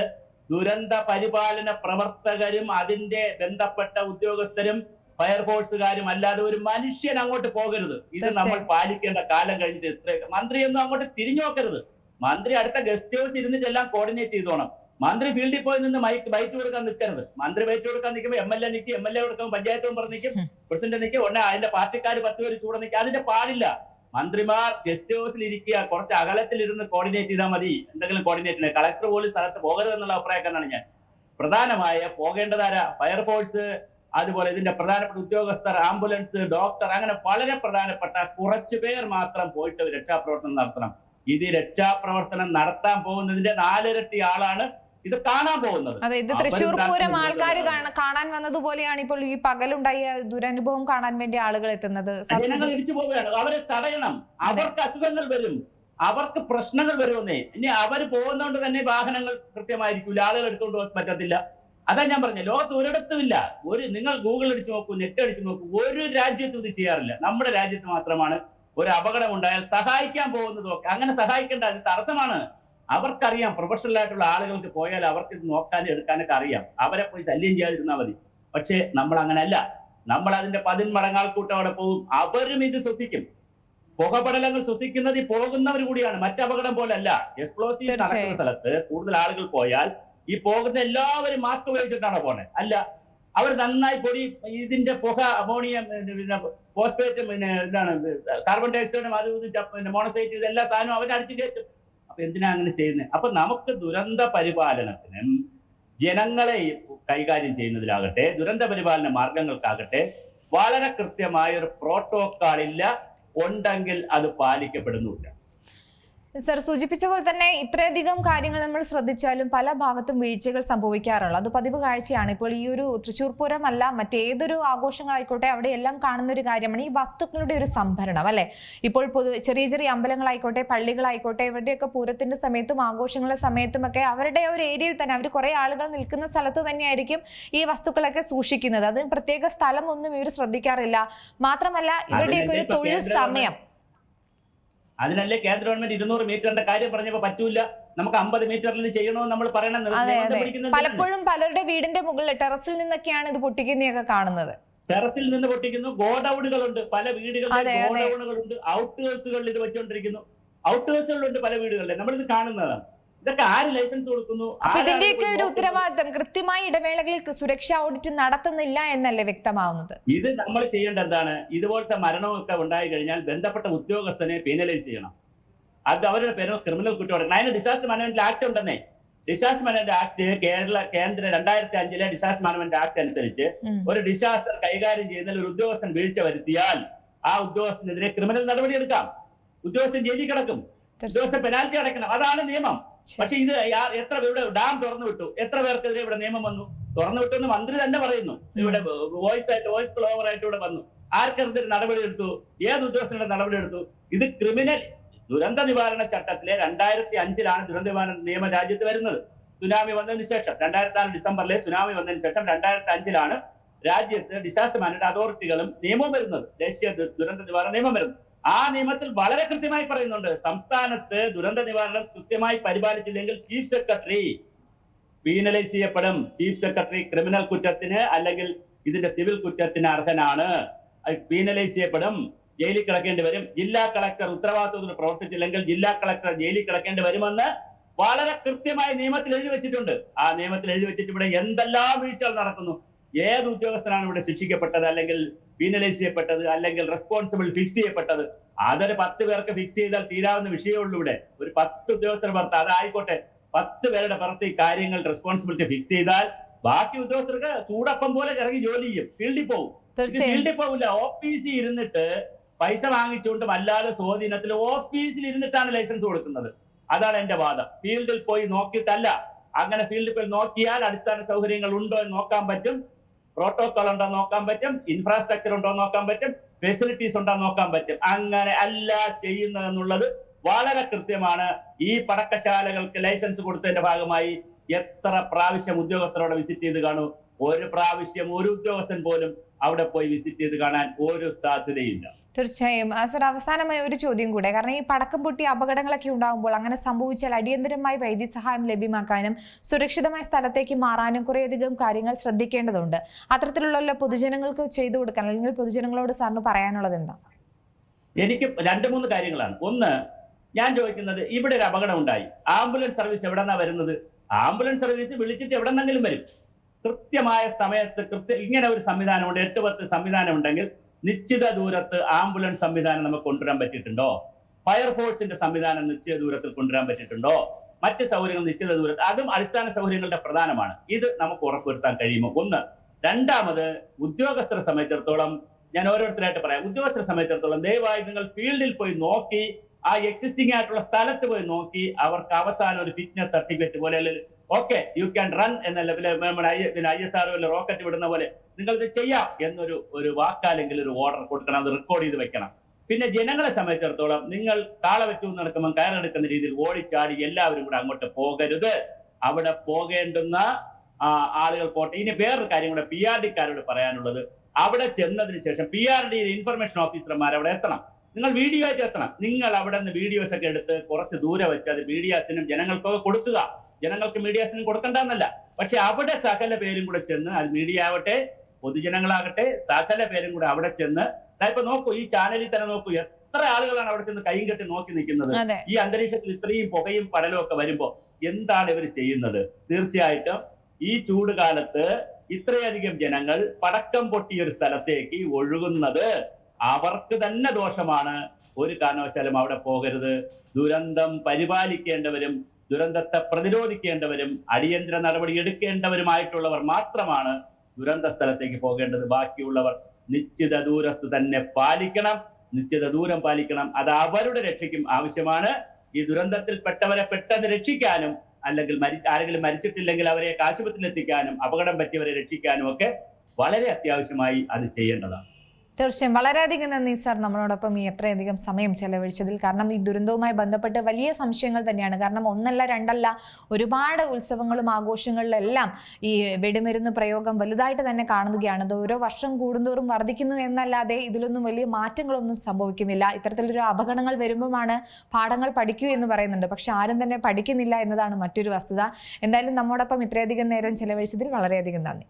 ദുരന്ത പരിപാലന പ്രവർത്തകരും അതിന്റെ ബന്ധപ്പെട്ട ഉദ്യോഗസ്ഥരും ഫയർഫോഴ്സുകാരും അല്ലാതെ ഒരു മനുഷ്യൻ അങ്ങോട്ട് പോകരുത്. ഇത് നമ്മൾ തീർച്ചയായും. പാലിക്കേണ്ട കാലം കഴിഞ്ഞിട്ട് എത്ര മന്ത്രിയൊന്നും അങ്ങോട്ട് തിരിഞ്ഞു നോക്കരുത്. മന്ത്രി അടുത്ത ഗസ്റ്റ് ഹൗസ് ഇരുന്നിട്ട് എല്ലാം കോർഡിനേറ്റ് ചെയ്തോണം. മന്ത്രി ഫീൽഡിൽ പോയി നിന്ന് ബൈറ്റ് കൊടുക്കാൻ നിൽക്കരുത്. മന്ത്രി ബൈറ്റ് കൊടുക്കാൻ നിൽക്കുമ്പോൾ MLA നിൽക്കും, MLA കൊടുക്കുമ്പോൾ പഞ്ചായത്ത് മെമ്പർ നിൽക്കും, പ്രസിഡന്റ് നിൽക്കും, ഉടനെ അതിന്റെ പാർട്ടിക്കാർ 10 പേര് കൂടെ നിൽക്കും. അതിന്റെ പാടില്ല. മന്ത്രിമാർ ഗസ്റ്റ് ഹൗസിൽ ഇരിക്കുക, കുറച്ച് അകലത്തിലിരുന്ന് കോർഡിനേറ്റ് ചെയ്താൽ മതി. എന്തെങ്കിലും കോർഡിനേറ്റ് കളക്ടർ പോലും സ്ഥലത്ത് പോകരുത് എന്നുള്ള അഭിപ്രായക്കാരനാണ് ഞാൻ. പ്രധാനമായ പോകേണ്ടതാരാ? ഫയർഫോഴ്സ്, അതുപോലെ ഇതിന്റെ പ്രധാനപ്പെട്ട ഉദ്യോഗസ്ഥർ, ആംബുലൻസ്, ഡോക്ടർ, അങ്ങനെ വളരെ പ്രധാനപ്പെട്ട കുറച്ചു പേർ മാത്രം പോയിട്ട് രക്ഷാപ്രവർത്തനം നടത്തണം. ഇത് രക്ഷാപ്രവർത്തനം നടത്താൻ പോകുന്നതിന്റെ 4 ഇരട്ടി ആളാണ് ഇത് കാണാൻ പോകുന്നത്. അതെ, ഇത് തൃശ്ശൂർ പൂരം ആൾക്കാർ കാണാൻ വന്നതുപോലെയാണ് ഇപ്പോൾ ഈ പകലുണ്ടായ ദുരനുഭവം കാണാൻ വേണ്ടി ആളുകൾ എത്തുന്നത്. ജനങ്ങൾ ഇടിച്ചു പോവുകയാണ്. അവരെ തടയണം. അവർക്ക് അസുഖങ്ങൾ വരും, അവർക്ക് പ്രശ്നങ്ങൾ വരുമെന്നേ. ഇനി അവർ പോകുന്നതുകൊണ്ട് തന്നെ വാഹനങ്ങൾ കൃത്യമായിരിക്കില്ല, ആളുകൾ എടുത്തുകൊണ്ട് പോകാൻ പറ്റത്തില്ല. അതാ ഞാൻ പറഞ്ഞത്, ലോകത്ത് ഒരിടത്തുമില്ല. നിങ്ങൾ ഗൂഗിൾ അടിച്ചു നോക്കൂ, നെറ്റ് അടിച്ചു നോക്കൂ, ഒരു രാജ്യത്തും ഇത് ചെയ്യാറില്ല. നമ്മുടെ രാജ്യത്ത് മാത്രമാണ് ഒരു അപകടം ഉണ്ടായാൽ സഹായിക്കാൻ പോകുന്നതൊക്കെ. അങ്ങനെ സഹായിക്കേണ്ട, അത് തടസ്സമാണ്. അവർക്കറിയാം, പ്രൊഫഷണൽ ആയിട്ടുള്ള ആളുകൾക്ക് പോയാൽ അവർക്ക് ഇത് നോക്കാനും എടുക്കാനൊക്കെ അറിയാം. അവരെ പോയി ശല്യം ചെയ്യാതിരുന്നാൽ മതി. പക്ഷേ നമ്മൾ അങ്ങനെയല്ല. നമ്മൾ അതിന്റെ 10 മടങ്ങ് ആൾക്കൂട്ടം അവിടെ പോകും. അവരും ഇത് ശ്വസിക്കും. പുകപടലങ്ങൾ ശ്വസിക്കുന്നത് ഈ പോകുന്നവർ കൂടിയാണ്. മറ്റപകടം പോലല്ല. എക്സ്പ്ലോസീവ് നടക്കുന്ന സ്ഥലത്ത് കൂടുതൽ ആളുകൾ പോയാൽ ഈ പോകുന്ന എല്ലാവരും മാസ്ക് ഉപയോഗിച്ചിട്ടാണോ പോണേ? അല്ല, അവർ നന്നായി പൊടി ഇതിന്റെ പുക, അമോണിയം, ഫോസ്ഫേറ്റും, എന്താണ് കാർബൺ ഡയോക്സൈഡും, അത് മോണോസൈറ്റ്, ഇതെല്ലാ സാധനവും അവർ അടിച്ചു കയറ്റും. അപ്പൊ എന്തിനാ അങ്ങനെ ചെയ്യുന്നത്? അപ്പൊ നമുക്ക് ദുരന്ത പരിപാലനത്തിനും ജനങ്ങളെ കൈകാര്യം ചെയ്യുന്നതിലാകട്ടെ, ദുരന്ത പരിപാലന മാർഗങ്ങൾക്കാകട്ടെ വളരെ കൃത്യമായ ഒരു പ്രോട്ടോക്കോൾ ഇല്ല. ഉണ്ടെങ്കിൽ അത് പാലിക്കപ്പെടുന്നില്ല. സർ സൂചിപ്പിച്ച പോലെ തന്നെ ഇത്രയധികം കാര്യങ്ങൾ നമ്മൾ ശ്രദ്ധിച്ചാലും പല ഭാഗത്തും വീഴ്ചകൾ സംഭവിക്കാറുള്ളൂ. അത് പതിവ് കാഴ്ചയാണ്. ഇപ്പോൾ ഈ ഒരു തൃശ്ശൂർ പൂരം അല്ല, മറ്റേതൊരു ആഘോഷങ്ങളായിക്കോട്ടെ, അവിടെ എല്ലാം കാണുന്ന ഒരു കാര്യമാണ് ഈ വസ്തുക്കളുടെ ഒരു സംഭരണം, അല്ലെ? ഇപ്പോൾ ചെറിയ ചെറിയ അമ്പലങ്ങളായിക്കോട്ടെ, പള്ളികളായിക്കോട്ടെ, ഇവരുടെയൊക്കെ പൂരത്തിന്റെ സമയത്തും ആഘോഷങ്ങളുടെ സമയത്തുമൊക്കെ അവരുടെ ഒരു ഏരിയയിൽ തന്നെ അവർ കുറെ ആളുകൾ നിൽക്കുന്ന സ്ഥലത്ത് തന്നെയായിരിക്കും ഈ വസ്തുക്കളൊക്കെ സൂക്ഷിക്കുന്നത്. അതിന് പ്രത്യേക സ്ഥലം ഒന്നും ഇവർ ശ്രദ്ധിക്കാറില്ല. മാത്രമല്ല ഇവരുടെയൊക്കെ ഒരു തൊഴിൽ സമയം. അതിനല്ലേ കേന്ദ്ര ഗവൺമെന്റ് 200 മീറ്ററിന്റെ കാര്യം പറഞ്ഞപ്പോ പറ്റൂല, നമുക്ക് 50 മീറ്ററിൽ ചെയ്യണമെന്ന് നമ്മൾ പറയണം. പലപ്പോഴും പലരുടെ വീടിന്റെ മുകളിൽ ടെറസിൽ നിന്നൊക്കെയാണ് ഇത് പൊട്ടിക്കുന്നതൊക്കെ കാണുന്നത്. ടെറസിൽ നിന്ന് പൊട്ടിക്കുന്നു. ഗോഡൌണുകളുണ്ട്, പല വീടുകളിൽ ഗോഡൌണുകളുണ്ട്. ഔട്ട്ഹൗസുകളിൽ ഇത് വെച്ചുകൊണ്ടിരിക്കുന്നു. ഔട്ട്ഹൗസുകളുണ്ട് പല വീടുകളിൽ. നമ്മളിത് കാണുന്നതാണ്. ഇതൊക്കെ ആര് ലൈസൻസ് കൊടുക്കുന്നു? ഇതിന്റെയൊക്കെ ഒരു ഉത്തരവാദിത്തം കൃത്യമായ ഇടവേളകളിൽ സുരക്ഷാ ഓഡിറ്റ് നടത്തുന്നില്ല എന്നല്ലേ വ്യക്തമാവുന്നത്. ഇത് നമ്മൾ ചെയ്യേണ്ട എന്താണ്? ഇതുപോലത്തെ മരണമൊക്കെ ഉണ്ടായി കഴിഞ്ഞാൽ ബന്ധപ്പെട്ട ഉദ്യോഗസ്ഥനെ പീനലൈസ് ചെയ്യണം. അത് അവരുടെ പേരോ ക്രിമിനൽ കുറ്റം. അതിന് ഡിസാസ്റ്റർ മാനേജ്മെന്റ് ആക്ട് ഉണ്ടെന്നേ. ഡിസാസ്റ്റർ മാനേജ്മെന്റ് ആക്ട് കേന്ദ്ര 2005 ഡിസാസ്റ്റർ മാനേജ്മെന്റ് ആക്ട് അനുസരിച്ച് ഒരു ഡിസാസ്റ്റർ കൈകാര്യം ചെയ്യുന്നതിൽ ഒരു ഉദ്യോഗസ്ഥൻ വീഴ്ച വരുത്തിയാൽ ആ ഉദ്യോഗസ്ഥനെതിരെ ക്രിമിനൽ നടപടി എടുക്കാം. ഉദ്യോഗസ്ഥൻ ജയിലിൽ കിടക്കും, ഉദ്യോഗസ്ഥൻ പെനാൽറ്റി അടയ്ക്കണം. അതാണ് നിയമം. പക്ഷെ ഇത് എത്ര ഇവിടെ ഡാം തുറന്നു വിട്ടു, എത്ര പേർക്കെതിരെ ഇവിടെ നിയമം വന്നു? തുറന്നു വിട്ടു എന്ന് മന്ത്രി തന്നെ പറയുന്നു. ഇവിടെ വോയിസ് ഫ്ലോവർ ആയിട്ട് ഇവിടെ വന്നു. ആർക്കെതിരെ നടപടി എടുത്തു? ഏത് ഉദ്യോഗസ്ഥരുടെ നടപടി എടുത്തു? ഇത് ക്രിമിനൽ ദുരന്ത നിവാരണ ചട്ടത്തിലെ 2005 ദുരന്ത നിവാരണ നിയമം രാജ്യത്ത് വരുന്നത്. സുനാമി വന്നതിന് ശേഷം 2006 ഡിസംബറിലെ സുനാമി വന്നതിന് ശേഷം 2005 രാജ്യത്ത് ഡിസാസ്റ്റർ മാനേജ്മെന്റ് അതോറിറ്റികളും നിയമം വരുന്നത്. ദേശീയ ദുരന്ത നിവാരണ നിയമം വരുന്നത്. ആ നിയമത്തിൽ വളരെ കൃത്യമായി പറയുന്നുണ്ട്, സംസ്ഥാനത്ത് ദുരന്ത നിവാരണം കൃത്യമായി പരിപാലിച്ചില്ലെങ്കിൽ ചീഫ് സെക്രട്ടറി പീനലൈസ് ചെയ്യപ്പെടും. ചീഫ് സെക്രട്ടറി ക്രിമിനൽ കുറ്റത്തിന് അല്ലെങ്കിൽ ഇതിന്റെ സിവിൽ കുറ്റത്തിന് അർഹനാണ്. പീനലൈസ് ചെയ്യപ്പെടും, ജയിലിൽ കിടക്കേണ്ടി വരും. ജില്ലാ കളക്ടർ ഉത്തരവാദിത്വത്തിൽ പ്രവർത്തിച്ചില്ലെങ്കിൽ ജില്ലാ കളക്ടർ ജയിലിൽ കിടക്കേണ്ടി വരുമെന്ന് വളരെ കൃത്യമായി നിയമത്തിൽ എഴുതി വെച്ചിട്ടുണ്ട്. ആ നിയമത്തിൽ എഴുതി വെച്ചിട്ട് ഇവിടെ എന്തെല്ലാം വീഴ്ചകൾ നടക്കുന്നു. ഏത് ഉദ്യോഗസ്ഥനാണ് ഇവിടെ ശിക്ഷിക്കപ്പെട്ടത്, അല്ലെങ്കിൽ പീനലൈസ് ചെയ്യപ്പെട്ടത്, അല്ലെങ്കിൽ റെസ്പോൺസിബിൾ ഫിക്സ് ചെയ്യപ്പെട്ടത്? അതൊരു 10 പേർക്ക് ഫിക്സ് ചെയ്താൽ തീരാവുന്ന വിഷയമുള്ളൂ. ഇവിടെ ഒരു 10 ഉദ്യോഗസ്ഥരുടെ പുറത്ത്, അതായിക്കോട്ടെ 10 പേരുടെ പുറത്ത് ഈ കാര്യങ്ങൾ റെസ്പോൺസിബിലിറ്റി ഫിക്സ് ചെയ്താൽ ബാക്കി ഉദ്യോഗസ്ഥർക്ക് ചൂടപ്പം പോലെ ഇറങ്ങി ജോലി ചെയ്യും, ഫീൽഡിൽ പോകും. ഫീൽഡിൽ പോകില്ല, ഓഫീസിൽ ഇരുന്നിട്ട് പൈസ വാങ്ങിച്ചുകൊണ്ടും അല്ലാതെ സ്വാധീനത്തിൽ ഓഫീസിൽ ഇരുന്നിട്ടാണ് ലൈസൻസ് കൊടുക്കുന്നത്. അതാണ് എന്റെ വാദം. ഫീൽഡിൽ പോയി നോക്കിയിട്ടല്ല. അങ്ങനെ ഫീൽഡിൽ പോയി നോക്കിയാൽ അടിസ്ഥാന സൗകര്യങ്ങൾ ഉണ്ടോ എന്ന് നോക്കാൻ പറ്റും, പ്രോട്ടോകോൾ ഉണ്ടോ നോക്കാൻ പറ്റും, ഇൻഫ്രാസ്ട്രക്ചർ ഉണ്ടോ നോക്കാൻ പറ്റും, ഫെസിലിറ്റീസ് ഉണ്ടോ നോക്കാൻ പറ്റും. അങ്ങനെ അല്ല ചെയ്യുന്നതെന്നുള്ളത് വളരെ കൃത്യമാണ്. ഈ പടക്കശാലകൾക്ക് ലൈസൻസ് കൊടുത്തതിന്റെ ഭാഗമായി എത്ര പ്രാവശ്യം ഉദ്യോഗസ്ഥരോടെ വിസിറ്റ് ചെയ്ത് കാണൂ? ഒരു പ്രാവശ്യം ഒരു ഉദ്യോഗസ്ഥൻ പോലും അവിടെ പോയി വിസിറ്റ് ചെയ്ത് കാണാൻ ഒരു സാധ്യതയില്ല. തീർച്ചയായും സർ, അവസാനമായി ഒരു ചോദ്യം കൂടെ. കാരണം ഈ പടക്കം പൊട്ടി അപകടങ്ങളൊക്കെ ഉണ്ടാകുമ്പോൾ അങ്ങനെ സംഭവിച്ചാൽ അടിയന്തരമായി വൈദ്യസഹായം ലഭ്യമാക്കാനും സുരക്ഷിതമായ സ്ഥലത്തേക്ക് മാറാനും കുറേയധികം കാര്യങ്ങൾ ശ്രദ്ധിക്കേണ്ടതുണ്ട്. അത്തരത്തിലുള്ള പൊതുജനങ്ങൾക്ക് ചെയ്തു കൊടുക്കാൻ അല്ലെങ്കിൽ പൊതുജനങ്ങളോട് സാറിന് പറയാനുള്ളത് എന്താ? എനിക്ക് 2-3 കാര്യങ്ങളാണ്. ഒന്ന്, ഞാൻ ചോദിക്കുന്നത്, ഇവിടെ ഒരു അപകടം ഉണ്ടായി, ആംബുലൻസ് സർവീസ് എവിടെന്നാ വരുന്നത്? ആംബുലൻസ് സർവീസ് വിളിച്ചിട്ട് എവിടെന്നെങ്കിലും വരും. കൃത്യമായ സമയത്ത് ഇങ്ങനെ ഒരു സംവിധാനമുണ്ട്, 8-10 സംവിധാനം ഉണ്ടെങ്കിൽ നിശ്ചിത ദൂരത്ത് ആംബുലൻസ് സംവിധാനം നമുക്ക് കൊണ്ടുവരാൻ പറ്റിയിട്ടുണ്ടോ? ഫയർഫോഴ്സിന്റെ സംവിധാനം നിശ്ചിത ദൂരത്തിൽ കൊണ്ടുവരാൻ പറ്റിയിട്ടുണ്ടോ? മറ്റ് സൗകര്യങ്ങൾ നിശ്ചിത ദൂരത്ത്, അതും അടിസ്ഥാന സൗകര്യങ്ങളുടെ പ്രധാനമാണ്. ഇത് നമുക്ക് ഉറപ്പുവരുത്താൻ കഴിയുമോ? ഒന്ന്. രണ്ടാമത്, ഉദ്യോഗസ്ഥരെ സംബന്ധിച്ചിടത്തോളം ഞാൻ ഓരോരുത്തരായിട്ട് പറയാം. ഉദ്യോഗസ്ഥരെ സംബന്ധിച്ചിടത്തോളം ദയവായി നിങ്ങൾ ഫീൽഡിൽ പോയി നോക്കി, ആ എക്സിസ്റ്റിംഗ് ആയിട്ടുള്ള സ്ഥലത്ത് പോയി നോക്കി, അവർക്ക് അവസാനം ഒരു ഫിറ്റ്നസ് സർട്ടിഫിക്കറ്റ് പോലെ, അല്ലെങ്കിൽ ഓക്കെ യു ക്യാൻ റൺ എന്ന ലെവലിൽ ISRO റോക്കറ്റ് വിടുന്ന പോലെ നിങ്ങളിത് ചെയ്യാം എന്നൊരു വാക്കാലെങ്കിൽ ഒരു ഓർഡർ കൊടുക്കണം, അത് റെക്കോർഡ് ചെയ്ത് വെക്കണം. പിന്നെ ജനങ്ങളെ സംബന്ധിച്ചിടത്തോളം നിങ്ങൾ താളവെച്ചു നടക്കുമ്പോൾ കയറെടുക്കുന്ന രീതിയിൽ ഓടിച്ചാടി എല്ലാവരും കൂടെ അങ്ങോട്ട് പോകരുത്. അവിടെ പോകേണ്ടുന്ന ആളുകൾ പോട്ടെ. ഇനി വേറൊരു കാര്യം കൂടെ PRD-ക്കാരോട് പറയാനുള്ളത്, അവിടെ ചെന്നതിന് ശേഷം PRD ഇൻഫർമേഷൻ ഓഫീസർമാർ അവിടെ എത്തണം. നിങ്ങൾ വീഡിയോ ആയിട്ട് എത്തണം. നിങ്ങൾ അവിടെ നിന്ന് വീഡിയോസ് ഒക്കെ എടുത്ത് കുറച്ച് ദൂരെ വെച്ച് അത് മീഡിയാസിനും ജനങ്ങൾക്കൊക്കെ കൊടുക്കുക. ജനങ്ങൾക്ക് മീഡിയാസിനും കൊടുക്കണ്ടെന്നല്ല, പക്ഷെ അവിടെ സകല പേരും കൂടെ ചെന്ന്, അത് മീഡിയ ആവട്ടെ പൊതുജനങ്ങളാകട്ടെ, സകല പേരും കൂടെ അവിടെ ചെന്ന്, ഇപ്പൊ നോക്കൂ, ഈ ചാനലിൽ തന്നെ നോക്കൂ, എത്ര ആളുകളാണ് അവിടെ ചെന്ന് കൈയും കെട്ടി നോക്കി നിൽക്കുന്നത്. ഈ അന്തരീക്ഷത്തിൽ ഇത്രയും പുകയും പടലും ഒക്കെ വരുമ്പോ എന്താണ് ഇവർ ചെയ്യുന്നത്? തീർച്ചയായിട്ടും ഈ ചൂട് കാലത്ത് ഇത്രയധികം ജനങ്ങൾ പടക്കം പൊട്ടിയ ഒരു സ്ഥലത്തേക്ക് ഒഴുകുന്നത് അവർക്ക് തന്നെ ദോഷമാണ്. ഒരു കാരണവശാലും അവിടെ പോകരുത്. ദുരന്തം പരിപാലിക്കേണ്ടവരും ദുരന്തത്തെ പ്രതിരോധിക്കേണ്ടവരും അടിയന്തര നടപടി എടുക്കേണ്ടവരുമായിട്ടുള്ളവർ മാത്രമാണ് ദുരന്ത സ്ഥലത്തേക്ക് പോകേണ്ടത്. ബാക്കിയുള്ളവർ നിശ്ചിത ദൂരത്ത് തന്നെ പാലിക്കണം, നിശ്ചിത ദൂരം പാലിക്കണം. അത് അവരുടെ രക്ഷയ്ക്കും ആവശ്യമാണ്. ഈ ദുരന്തത്തിൽപ്പെട്ടവരെ പെട്ടെന്ന് രക്ഷിക്കാനും, അല്ലെങ്കിൽ ആരെങ്കിലും മരിച്ചിട്ടില്ലെങ്കിൽ അവരെ ആശുപത്രിയിൽ എത്തിക്കാനും, അപകടം പറ്റിയവരെ രക്ഷിക്കാനും ഒക്കെ വളരെ അത്യാവശ്യമായി അത് ചെയ്യേണ്ടതാണ്. തീർച്ചയായും വളരെയധികം നന്ദി സാർ, നമ്മളോടൊപ്പം ഈ എത്രയധികം സമയം ചെലവഴിച്ചതിൽ. കാരണം ഈ ദുരന്തവുമായി ബന്ധപ്പെട്ട് വലിയ സംശയങ്ങൾ തന്നെയാണ്. കാരണം ഒന്നല്ല രണ്ടല്ല, ഒരുപാട് ഉത്സവങ്ങളും ആഘോഷങ്ങളിലെല്ലാം ഈ വെടിമരുന്ന് പ്രയോഗം വലുതായിട്ട് തന്നെ കാണുകയാണ്. അത് ഓരോ വർഷം കൂടുന്തോറും വർദ്ധിക്കുന്നു എന്നല്ലാതെ ഇതിലൊന്നും വലിയ മാറ്റങ്ങളൊന്നും സംഭവിക്കുന്നില്ല. ഇത്തരത്തിലൊരു അപകടങ്ങൾ വരുമ്പോഴാണ് പാഠങ്ങൾ പഠിക്കൂ എന്ന് പറയുന്നുണ്ട്, പക്ഷെ ആരും തന്നെ പഠിക്കുന്നില്ല എന്നതാണ് മറ്റൊരു വസ്തുത. എന്തായാലും നമ്മോടൊപ്പം ഇത്രയധികം നേരം ചെലവഴിച്ചതിൽ വളരെയധികം നന്ദി.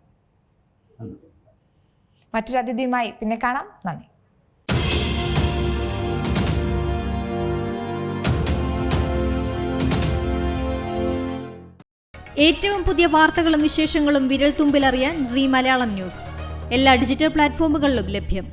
മറ്റൊരു അതിഥിയുമായി പിന്നെ കാണാം. നന്ദി. ഏറ്റവും പുതിയ വാർത്തകളും വിശേഷങ്ങളും വിരൽ തുമ്പിലറിയാൻ സീ മലയാളം ന്യൂസ് എല്ലാ ഡിജിറ്റൽ പ്ലാറ്റ്ഫോമുകളിലും ലഭ്യം.